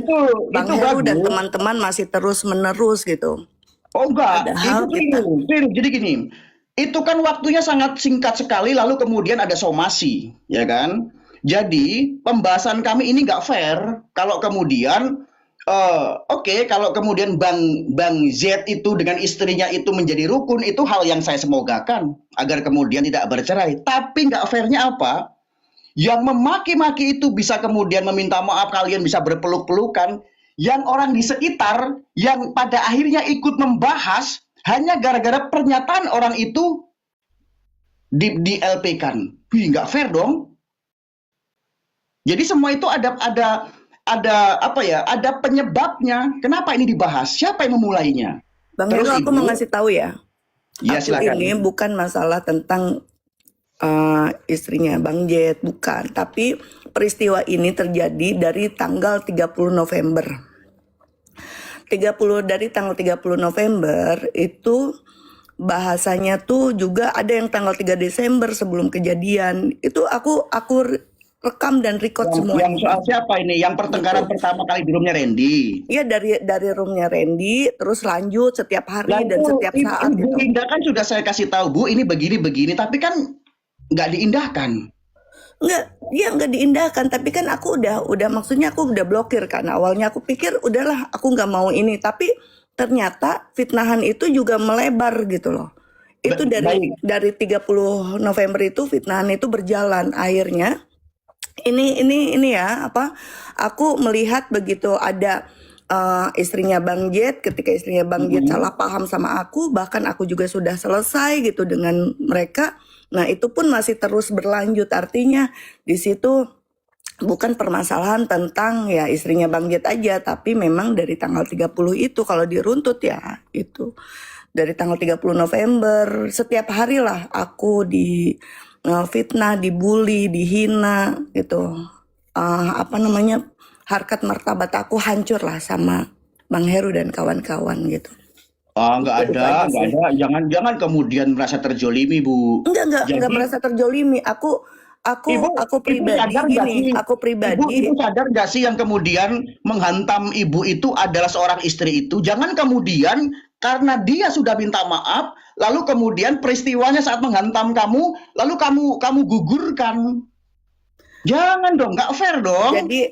Bang Itu Heru dan bagus. teman-teman masih terus menerus gitu. Oh enggak, Padahal itu kita keliru. Jadi gini, itu kan waktunya sangat singkat sekali, lalu kemudian ada somasi, ya kan? Jadi pembahasan kami ini nggak fair kalau kemudian oke, kalau kemudian Bang Z itu dengan istrinya itu menjadi rukun, itu hal yang saya semogakan agar kemudian tidak bercerai. Tapi nggak fairnya apa? Yang memaki-maki itu bisa kemudian meminta maaf, kalian bisa berpeluk-pelukan. Yang orang di sekitar yang pada akhirnya ikut membahas hanya gara-gara pernyataan orang itu di LP-kan. Wih, nggak fair dong. Jadi semua itu ada apa ya? Ada penyebabnya. Kenapa ini dibahas? Siapa yang memulainya? Bang Terus Heru, aku Ibu, mau ngasih tahu ya, ya aku silakan. ini bukan masalah tentang istrinya Bang Jet, bukan. Tapi peristiwa ini terjadi dari tanggal 30 November. 30 November itu bahasanya tuh juga ada yang tanggal 3 Desember sebelum kejadian. Itu aku rekam dan record Yang semuanya. soal siapa ini? Yang pertengkaran Gitu. pertama kali di roomnya Randy. Iya dari roomnya Randy, terus lanjut setiap hari Lah dan itu setiap saat Bu gitu. Indah kan sudah saya kasih tahu, Bu, ini begini-begini, tapi kan nggak diindahkan. Nggak diindahkan, tapi kan aku udah maksudnya aku udah blokir kan. Awalnya aku pikir udahlah aku nggak mau ini, tapi ternyata fitnahan itu juga melebar gitu loh. Itu Baik. dari 30 November itu fitnahan itu berjalan. Akhirnya ini ya apa? Aku melihat begitu ada istrinya Bang Jet, ketika istrinya Bang Jet salah paham sama aku, bahkan aku juga sudah selesai gitu dengan mereka. Nah, itu pun masih terus berlanjut. Artinya di situ bukan permasalahan tentang ya istrinya Bang Jet aja, tapi memang dari tanggal 30 itu kalau diruntut ya itu. Dari tanggal 30 November setiap hari lah aku di fitnah, dibully, dihina gitu. Apa namanya? Harkat martabat aku hancur lah sama Bang Heru dan kawan-kawan gitu. Nggak Itu ada, aja nggak sih. ada. Jangan kemudian merasa terjolimi, Bu. Enggak Jadi merasa terjolimi. Aku Ibu pribadi sadar nggak gini, sih? aku pribadi Ibu sadar nggak sih yang kemudian menghantam ibu itu adalah seorang istri itu? Jangan kemudian karena dia sudah minta maaf, lalu kemudian peristiwanya saat menghantam kamu, lalu kamu gugurkan. Jangan dong, nggak fair dong. jadi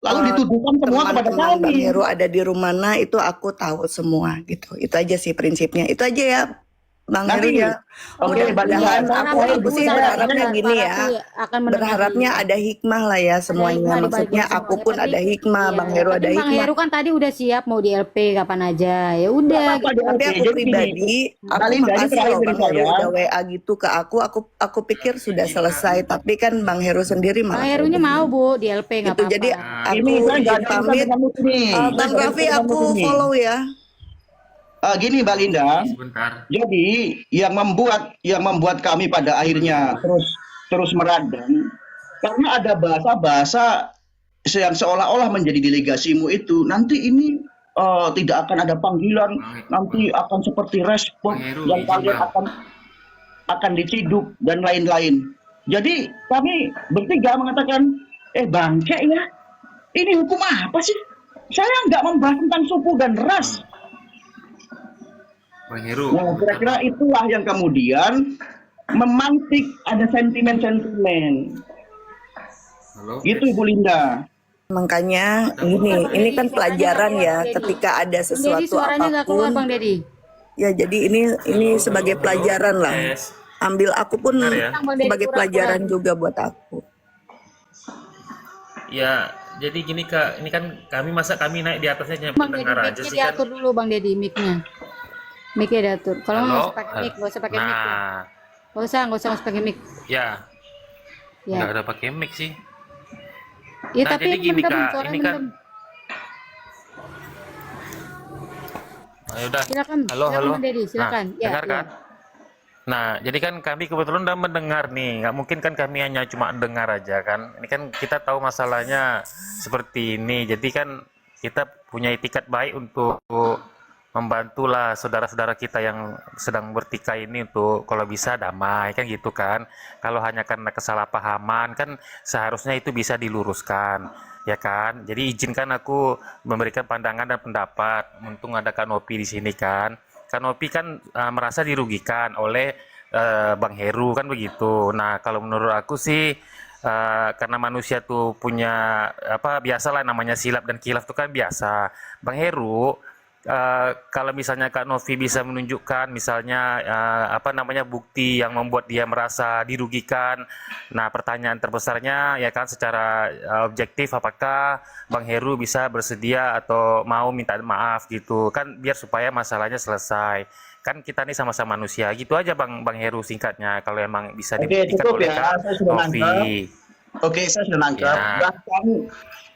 Lalu dituduhkan semua kepada teman-teman Bang kami. Heru ada di rumah mana itu aku tahu semua gitu. Itu aja sih prinsipnya. Itu aja ya Bang Heru Nanti, ya. oke, Mbak Lina, Mudah-mudahan saya aku mau sih begini, berharapnya saya- gini ya. akan mendengar Berharapnya ada hikmah lah ya semuanya. hikmah di balik Maksudnya semuanya. aku pun Tapi, ada hikmah, iya, Bang Heru tapi ada Bang hikmah. Heru kan tadi udah siap mau di LP kapan aja. Ya udah. Apa di Tapi LP? aku Jadi gini, pribadi, Mbak aku Linda, ini makasih terakhir loh dari Bang Heru saya. udah WA gitu ke aku pikir sudah selesai, tapi kan Bang Heru sendiri Bang malah Herunya kayak mau begini. Bu di LP nggak Gitu. apa-apa. Jadi aku Ini saya nggak izin ada urusan pamit. dengan ini. Bang Saya nggak ada Raffi urusan aku dengan ini. follow ya. Gini Mbak Linda, jadi yang membuat kami pada akhirnya terus meradang karena ada bahasa-bahasa yang seolah-olah menjadi delegasimu itu nanti ini tidak akan ada panggilan, nanti akan seperti respon yang kalian akan diciduk dan lain-lain. Jadi kami bertiga mengatakan, bangke ya, ini hukum apa sih? Saya nggak membahas tentang suku dan ras. Bang Heru, Nah, kira-kira itulah yang kemudian memantik ada sentimen-sentimen. halo. Gitu Ibu Linda. Makanya ini kan pelajaran ya ketika ada Bang Dedi sesuatu suaranya nggak keluar apapun. Bang Dedi. Ya jadi ini sebagai pelajaran lah. Tes. Ambil aku pun Bentar ya. sebagai pelajaran juga buat aku. Ya, jadi gini Kak, ini kan kami naik di atasnya hanya Bang Deddy, pendengar aja mic-nya sih kan. diatur dulu Bang Deddy, mic-nya. Mic-nya diatur. Kalau nggak Halo. usah pakai mic, nggak usah pakai mic. Ya. Nah, Nggak usah pakai mic. ya Ya. nggak ada pakai mic sih. Ya Nah, tapi jadi gini, mendem, Kak, suara ini kan- mendem. Ayo udah. Silakan. Halo, Silakan, halo. Bang Deddy, silakan. Nah, Ya, dengar ya. kan? Nah, jadi kan kami kebetulan udah mendengar nih. Nggak mungkin kan kami hanya cuma dengar aja kan. Ini kan kita tahu masalahnya seperti ini. Jadi kan kita punya itikat baik untuk membantulah saudara-saudara kita yang sedang bertikai ini untuk kalau bisa damai kan gitu kan. Kalau hanya karena kesalahpahaman kan seharusnya itu bisa diluruskan ya kan. Jadi izinkan aku memberikan pandangan dan pendapat. Untung ada Kak Nopi di sini kan. Kak Nopi kan merasa dirugikan oleh Bang Heru kan begitu. Nah, kalau menurut aku sih karena manusia tuh punya apa biasalah namanya silap dan kilaf itu kan biasa. Bang Heru kalau misalnya Kak Novi bisa menunjukkan misalnya apa namanya bukti yang membuat dia merasa dirugikan. Nah, pertanyaan terbesarnya ya kan secara objektif apakah Bang Heru bisa bersedia atau mau minta maaf gitu kan biar supaya masalahnya selesai. Kan kita nih sama-sama manusia. Gitu aja Bang Heru singkatnya kalau emang bisa Oke, dibuktikan cukup oleh ya. Kak Saya sudah Novi. Oke, saya sudah nangkep. Ya. Bahkan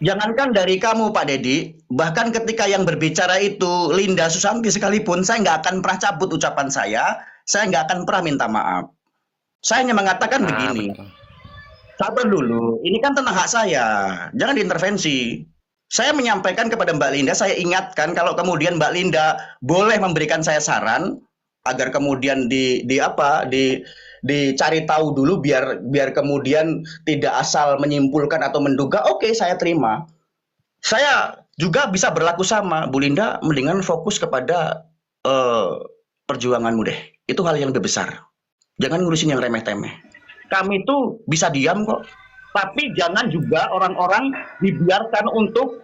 jangankan dari kamu, Pak Deddy, bahkan ketika yang berbicara itu Linda Susanti sekalipun, saya nggak akan pernah cabut ucapan saya nggak akan pernah minta maaf. Saya hanya mengatakan Nah, begini, betul. sabar dulu, ini kan tentang hak saya, jangan diintervensi. Saya menyampaikan kepada Mbak Linda, saya ingatkan kalau kemudian Mbak Linda boleh memberikan saya saran agar kemudian dicari tahu dulu biar kemudian tidak asal menyimpulkan atau menduga. Oke, saya terima. Saya juga bisa berlaku sama, Bu Linda, mendingan fokus kepada perjuanganmu deh. Itu hal yang lebih besar. Jangan ngurusin yang remeh-temeh. Kami itu bisa diam kok. Tapi jangan juga orang-orang dibiarkan untuk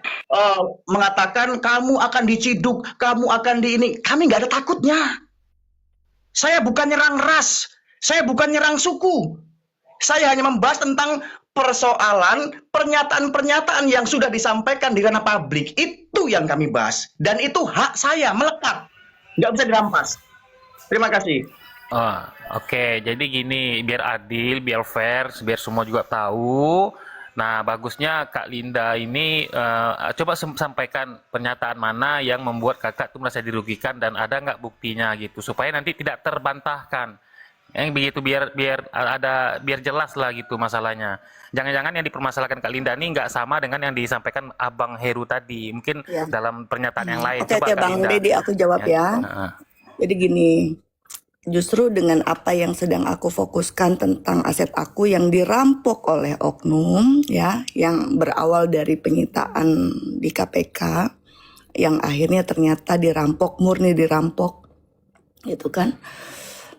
mengatakan kamu akan diciduk, kamu akan di ini. Kami nggak ada takutnya. Saya bukan nyerang ras, saya bukan nyerang suku. Saya hanya membahas tentang persoalan pernyataan-pernyataan yang sudah disampaikan di ranah publik. Itu yang kami bahas. Dan itu hak saya melekat. Nggak bisa dirampas. Terima kasih. Oh, oke. Jadi gini, biar adil, biar fair, biar semua juga tahu. Nah, bagusnya Kak Linda ini coba sampaikan pernyataan mana yang membuat kakak tuh merasa dirugikan dan ada nggak buktinya gitu, supaya nanti tidak terbantahkan. Yang begitu biar jelas lah gitu masalahnya. Jangan-jangan yang dipermasalahkan Kak Linda ini nggak sama dengan yang disampaikan Abang Heru tadi. Mungkin Ya. dalam pernyataan yang lain. Oke, Coba oke, Kak Bang Linda. Deddy, aku jawab ya. Heeh. Jadi gini, justru dengan apa yang sedang aku fokuskan tentang aset aku yang dirampok oleh oknum ya, yang berawal dari penyitaan di KPK, yang akhirnya ternyata dirampok, murni dirampok, gitu kan.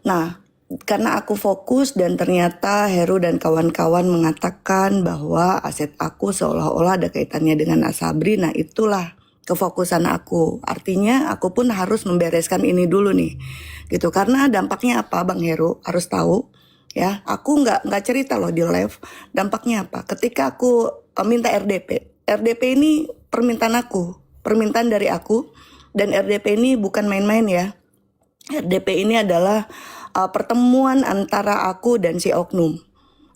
Nah, karena aku fokus dan ternyata Heru dan kawan-kawan mengatakan bahwa aset aku seolah-olah ada kaitannya dengan Asabri, nah itulah kefokusan aku. Artinya aku pun harus membereskan ini dulu nih, gitu. Karena dampaknya apa, Bang Heru harus tahu, ya. Aku nggak cerita loh di live. Dampaknya apa? Ketika aku minta RDP ini permintaan aku, permintaan dari aku, dan RDP ini bukan main-main ya. RDP ini adalah pertemuan antara aku dan si oknum,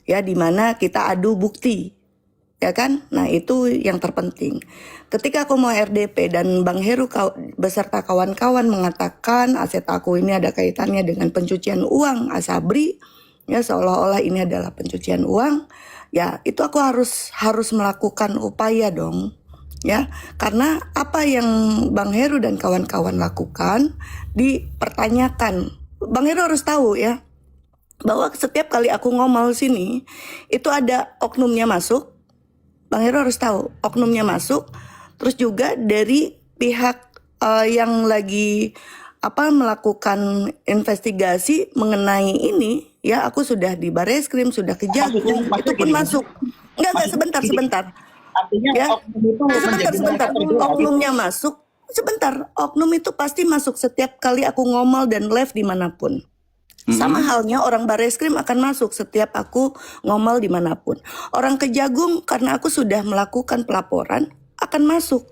ya, di mana kita adu bukti. Ya kan? Nah, itu yang terpenting. Ketika aku mau RDP dan Bang Heru beserta kawan-kawan mengatakan aset aku ini ada kaitannya dengan pencucian uang Asabri, ya seolah-olah ini adalah pencucian uang, ya itu aku harus melakukan upaya dong. Ya, karena apa yang Bang Heru dan kawan-kawan lakukan dipertanyakan. Bang Heru harus tahu ya, bahwa setiap kali aku ngomong sini itu ada oknumnya masuk. Bang Heru harus tahu oknumnya masuk, terus juga dari pihak yang lagi melakukan investigasi mengenai ini, ya aku sudah di Bareskrim, sudah ke Jagung, itu pun masuk. Enggak sebentar. Artinya Ya, oknum itu sebentar. Oknumnya masuk, sebentar. Oknum itu pasti masuk setiap kali aku ngomong dan live dimanapun. Sama halnya orang Bareskrim akan masuk setiap aku ngomel dimanapun. Orang Kejagung karena aku sudah melakukan pelaporan akan masuk.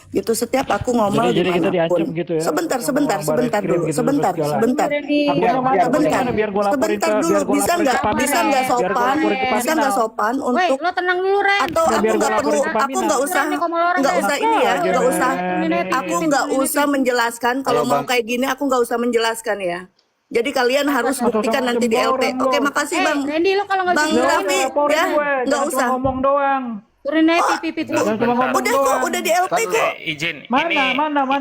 Gitu setiap aku ngomel Jadi kita dimanapun. diancam gitu ya? Sebentar Sama orang sebentar Bareskrim dulu, gitu sebentar, segala. sebentar. Sebentar, Biar gua laporin sebentar ke- dulu, biar gua bisa laporin ke nggak Paminal. Biar gua laporin ke bisa nggak Paminal. sopan Woi, untuk lo tenang dulu, Ren. atau Ya, aku biar gua nggak perlu, laporin ke aku Paminal. nggak usah, Ren, ngomong orang, nggak Ren. usah ini ya, nggak usah. Ren. Aku nggak usah menjelaskan kalau Ayo, mau Bang. kayak gini, aku nggak usah menjelaskan ya. Jadi kalian harus Atau buktikan sama nanti di jempol LP. orang Oke, lo. makasih Bang. Randy, lo kalau nggak Bang bisa Raffi, Laporin ya, gue, nggak jangan usah. cuma ngomong doang. turunin aja pipit lo. Jangan cuma ngomong Udah kok, doang. udah di LP kok. Izin. Mana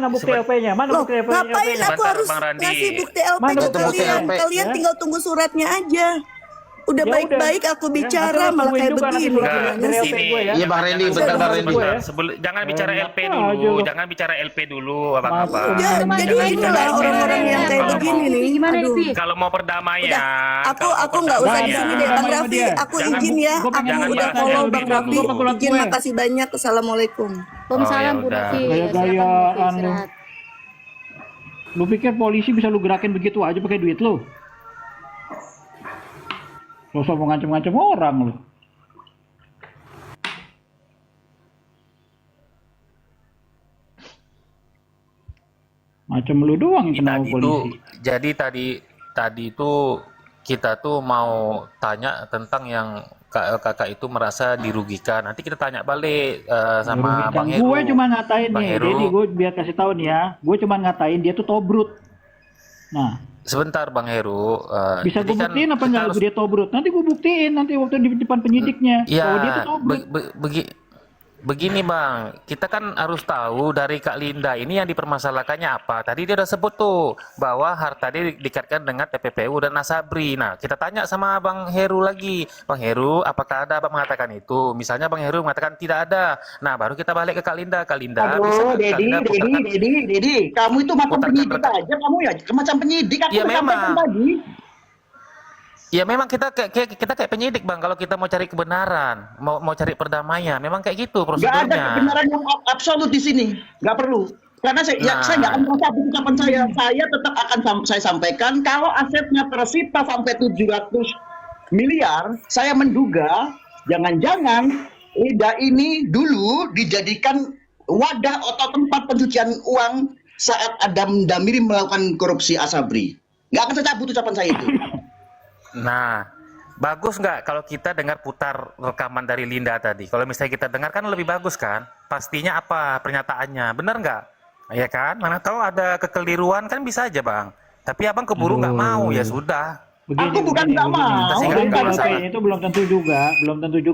bukti Seben- LP-nya? Mana Loh, bukti ngapain LP-nya? aku Sebentar, harus Bang Randi. ngasih bukti LP Mana ke bukti kalian? LP? Kalian Ya? tinggal tunggu suratnya aja. Udah Ya baik-baik udah. aku Ya, bicara nanti lo malah tungguin kayak juga nanti begini. surat Gimana dari sih? LP gue ya. Iya, Bang Randy, bentar, Bang Randy. Jangan bicara Enak LP aja dulu, lo. jangan bicara LP dulu, Mas, abang-abang. Udah, jadi inilah orang-orang yang kayak Kalau begini mau- nih. Gimana nih, Aduh. Pi? Kalau mau perdamaian, Aku nggak usah di sini deh, Bang Jangan Raffi. dia. Aku Jangan izin ya. gua Aku pengen udah bahas follow LP Bang dulu. Raffi. Gua Izin, gue. makasih banyak. Assalamualaikum. Waalaikumsalam, Oh, Bu ya Raffi. udah. Gaya-gayaan lu. Istirahat. Lu pikir polisi bisa lu gerakin begitu aja pakai duit lu? Sosok mau ngancem-ngancem orang lu. Macam lu doang yang kenal Tadi itu, polisi. jadi tadi itu kita tuh mau tanya tentang yang kakak itu merasa dirugikan. Nanti kita tanya balik sama Merugikan. Bang Heru. Gue cuma ngatain Bang nih, Heru. jadi gue biar kasih tahu nih ya, gue cuma ngatain dia tuh tobrut. Nah, Sebentar Bang Heru. bisa jadi gue kan buktiin apa kita enggak harus- dia tobrut? Nanti gue buktiin nanti waktu di depan penyidiknya. Ya, Kalau dia tuh tobrut. begini Bang, kita kan harus tahu dari Kak Linda ini yang dipermasalahkannya apa. Tadi dia udah sebut tuh bahwa harta dia dikaitkan dengan TPPU dan Nasabri. Nah, kita tanya sama Bang Heru lagi. Bang Heru, apakah ada Abang mengatakan itu? Misalnya Bang Heru mengatakan tidak ada. Nah, baru kita balik ke Kak Linda. Kak Linda, bisa Aduh, nggak Kak Dedi, Linda putarkan- Dedi, kamu itu macam Putarkan penyidik rekam. aja, kamu ya macam penyidik. Aku Iya, udah sampaikan memang. tadi. Ya memang kita kayak penyidik Bang, kalau kita mau cari kebenaran, mau cari perdamaian, memang kayak gitu Nggak ada prosedurnya. kebenaran yang absolut di sini, nggak perlu. Karena Nah. saya nggak akan mencabut ucapan saya. Saya tetap akan saya sampaikan kalau asetnya tersita sampai 700 miliar, saya menduga jangan-jangan Ida ini dulu dijadikan wadah atau tempat pencucian uang saat Adam Damiri melakukan korupsi Asabri. Nggak akan saya cabut ucapan saya itu. Nah, bagus nggak kalau kita dengar putar rekaman dari Linda tadi? Kalau misalnya kita dengar kan lebih bagus kan? Pastinya apa pernyataannya? Benar nggak? Ya kan? Mana tahu ada kekeliruan kan bisa aja Bang. Tapi Abang keburu nggak mau, ya sudah. Aku bukan nggak mau. Kasih Orang nggak kalau masalah. kayak itu belum tentu juga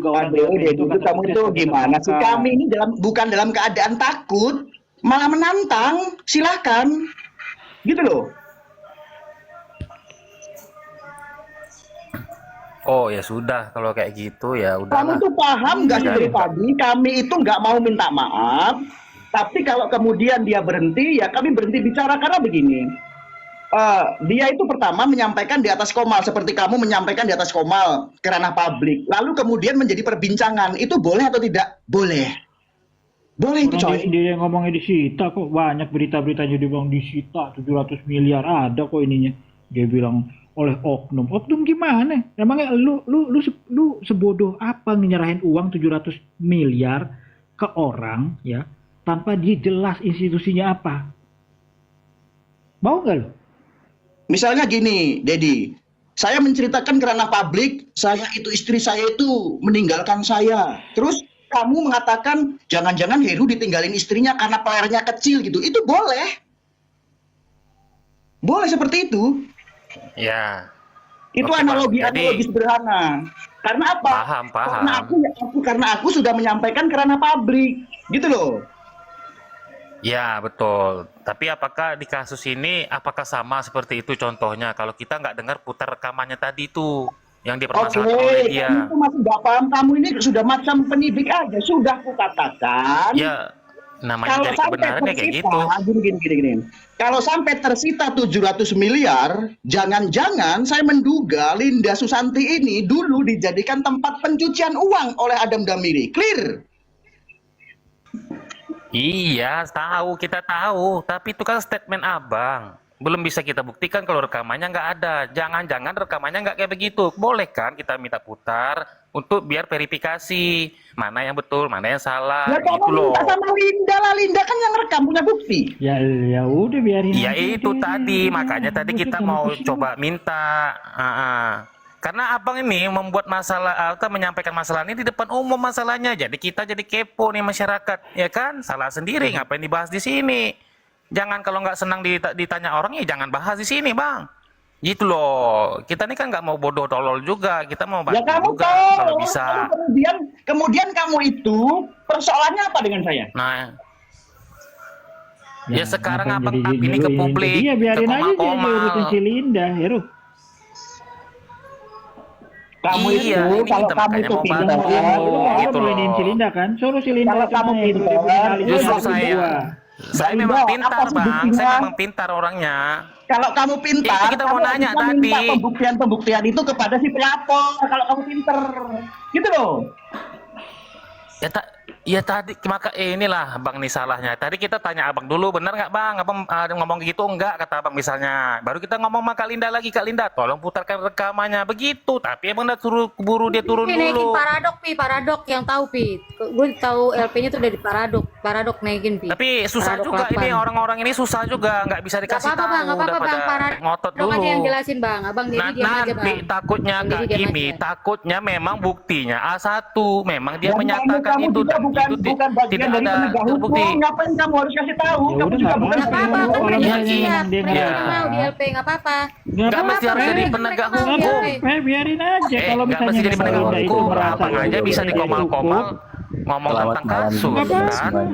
orang Aduh, DLP Dedi, kan kamu tertulis itu sebagai gimana sih? tersangka. Kami ini bukan dalam keadaan takut, malah menantang. Silakan, gitu loh. Oh ya sudah, kalau kayak gitu ya Kamu udahlah. tuh paham nggak sih Iya. dari tadi? Kami itu nggak mau minta maaf, tapi kalau kemudian dia berhenti, ya kami berhenti bicara karena begini. Dia itu pertama menyampaikan di atas komal seperti kamu menyampaikan di atas komal ke ranah publik, lalu kemudian menjadi perbincangan. Itu boleh atau tidak? Boleh. Boleh itu Orang coy. dia yang ngomongnya disita kok, banyak berita-beritanya dia bilang disita 700 miliar, ada kok ininya. Dia bilang oleh oknum. Oknum gimana? Emangnya lu sebodoh apa nyerahin uang 700 miliar ke orang ya tanpa dia jelas institusinya apa? Mau nggak lu? Misalnya gini, Dedi, saya menceritakan ke ranah publik, istri saya itu meninggalkan saya. Terus kamu mengatakan jangan-jangan Heru ditinggalin istrinya karena pelernya kecil gitu. Itu boleh. Boleh seperti itu. Ya. Itu Oke, Bang. analogi sederhana. Karena apa? Paham. Karena aku sudah menyampaikan ke ranah publik. Gitu loh. Ya betul. Tapi apakah di kasus ini apakah sama seperti itu contohnya? Kalau kita nggak dengar putar rekamannya tadi itu yang Oke, dipermasalahkan oleh dia. kamu itu masih nggak paham. Kamu ini sudah macam penyidik aja. Sudah kukatakan. Ya namanya Kalau dari sampai kebenaran ya kayak tersita, gitu. gini. Kalau sampai tersita 700 miliar, jangan-jangan saya menduga Linda Susanti ini dulu dijadikan tempat pencucian uang oleh Adam Damiri. Clear? Iya tahu, kita tahu. Tapi itu kan statement abang, belum bisa kita buktikan kalau rekamannya nggak ada. Jangan-jangan rekamannya nggak kayak begitu. Boleh kan kita minta putar untuk biar verifikasi mana yang betul, mana yang salah, Ya kamu gitu loh. minta sama Linda lah, Linda kan yang rekam punya bukti. Ya udah biarin Ya aja itu deh. tadi, makanya tadi Udah, kita jangan mau pusing. coba minta. Karena abang ini membuat masalah atau menyampaikan masalah ini di depan umum masalahnya. Jadi kita jadi kepo nih masyarakat, ya kan? Salah sendiri, ngapain dibahas di sini? Jangan kalau nggak senang ditanya orang ya jangan bahas di sini, Bang. Gitu loh. Kita ini kan nggak mau bodoh tolol juga, kita mau Ya bantu kamu juga tahu, kalau bisa. kemudian kamu itu persoalannya apa dengan saya? Nah, ya sekarang ngapain abang jadi up ini ke nyuruhin publik, Iya ke biarin aja dia komal-komal. urusin si Linda, Heru. Kamu Iya, itu ini kalau kita kamu makanya itu mau pintar, bantu. Lu mau Gitu mainin loh. si Linda kan? Suruh si Linda Kalau itu kamu main, pintar, udah dikenalin Justru sama Linda saya, berdua. saya Linda, memang apa pintar, sih Bang. buktinya? Saya memang pintar orangnya. kalau kamu pintar, Itu kita mau kamu nanya harusnya minta tadi. pembuktian itu kepada si pelapor. Kalau kamu pintar, gitu loh. Ya tadi maka inilah Bang nih salahnya. Tadi kita tanya Abang dulu, benar nggak Bang? Abang ngomong gitu enggak kata Abang misalnya. Baru kita ngomong sama Kak Linda lagi, Kak Linda tolong putarkan rekamannya begitu. Tapi Abang udah suruh keburu dia turun Pi, naikin dulu. paradok yang tahu Pi. Gue tahu LP-nya tuh dari paradok naikin Pi. Tapi susah Paradok juga 8. ini orang-orang ini susah juga, nggak bisa Gak dikasih apa-apa tahu. Bang, gak Udah apa-apa Bang. pada Paradok ngotot dulu. aja yang jelasin Bang. Abang Dedi diam aja Bang. Nanti takutnya Bang Kak Dedi diam Kimi, aja. takutnya memang buktinya A1, memang dia Dan menyatakan kamu itu juga dan bukan itu bagian tidak dari ada penegak terbukti. hukum. Ngapain kamu harus kasih tahu? Ya Kamu udah, juga nggak bukan apa-apa. Gak bagian apa-apa, dari Kalau Bang hukum. Dedi misalnya siap. memang dia Mereka nggak- udah mau di LP, gak apa-apa. Nggak mesti harus jadi Mereka penegak mau di hukum. LP. Biarin aja kalau Nggak misalnya mesti jadi memang penegak Linda itu hukum. merasa Abang aja bisa dia dikomal-komal cukup, ngomong tentang kasus Nggak apa-apa. kan.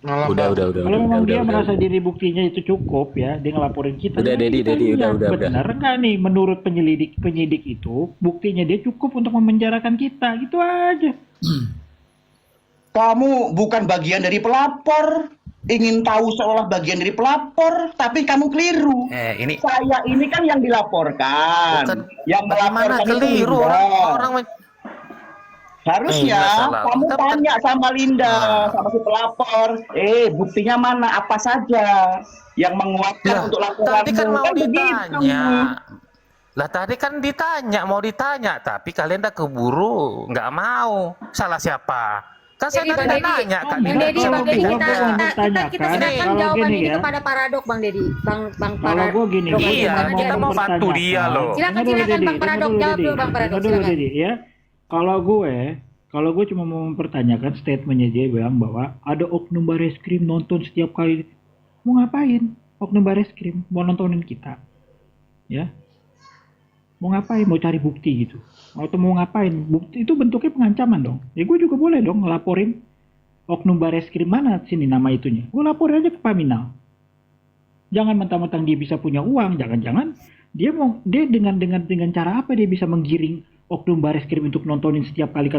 Udah. Kalau memang dia merasa diri buktinya itu cukup ya, dia ngelaporin kita. Udah, nanti Dedi, kita Dedi, lihat udah. benar nggak nih menurut penyidik itu buktinya dia cukup untuk memenjarakan kita, gitu aja. Kamu bukan bagian dari pelapor. Ingin tahu seolah bagian dari pelapor, tapi kamu keliru. Ini Saya ini kan yang dilaporkan. bukan Yang bagaimana melaporkan itu keliru Linda. orang Harusnya masalah. kamu Kita bukan- tanya sama Linda, sama si pelapor. Buktinya mana? Apa saja yang menguatkan Lah, untuk laporanmu? tadi kan mau begitu. ditanya. Lah tadi kan mau ditanya, tapi kalian udah keburu, nggak mau. Salah siapa? Kan saya Jadi, tadi Bang udah Dedi, nanya Kak Bang Linda Dedi, bisa Bang Dedi, Gua kita mau serahkan mempertanyakan, kalau jawaban gini ini ya. kepada paradok Bang Dedi. Bang Kalau Paradok. gue gini, gua Iya, cuma kita mau bantu dia loh. Silakan, Bang Paradok, jawab dulu, Bang Paradok, silakan. Dedi, ya. Kalau gue cuma mau mempertanyakan statementnya dia bilang bahwa ada oknum Bareskrim nonton setiap kali. Mau ngapain? Oknum Bareskrim mau nontonin kita, ya? Mau ngapain? Mau cari bukti gitu? Atau mau ngapain? Bukti itu bentuknya pengancaman dong. Ya gue juga boleh dong ngelaporin oknum Bareskrim mana sini nama itunya. Gue lapor aja ke Paminal. Jangan mentang-mentang dia bisa punya uang, jangan-jangan dia dengan cara apa dia bisa menggiring oknum Bareskrim untuk nontonin setiap kali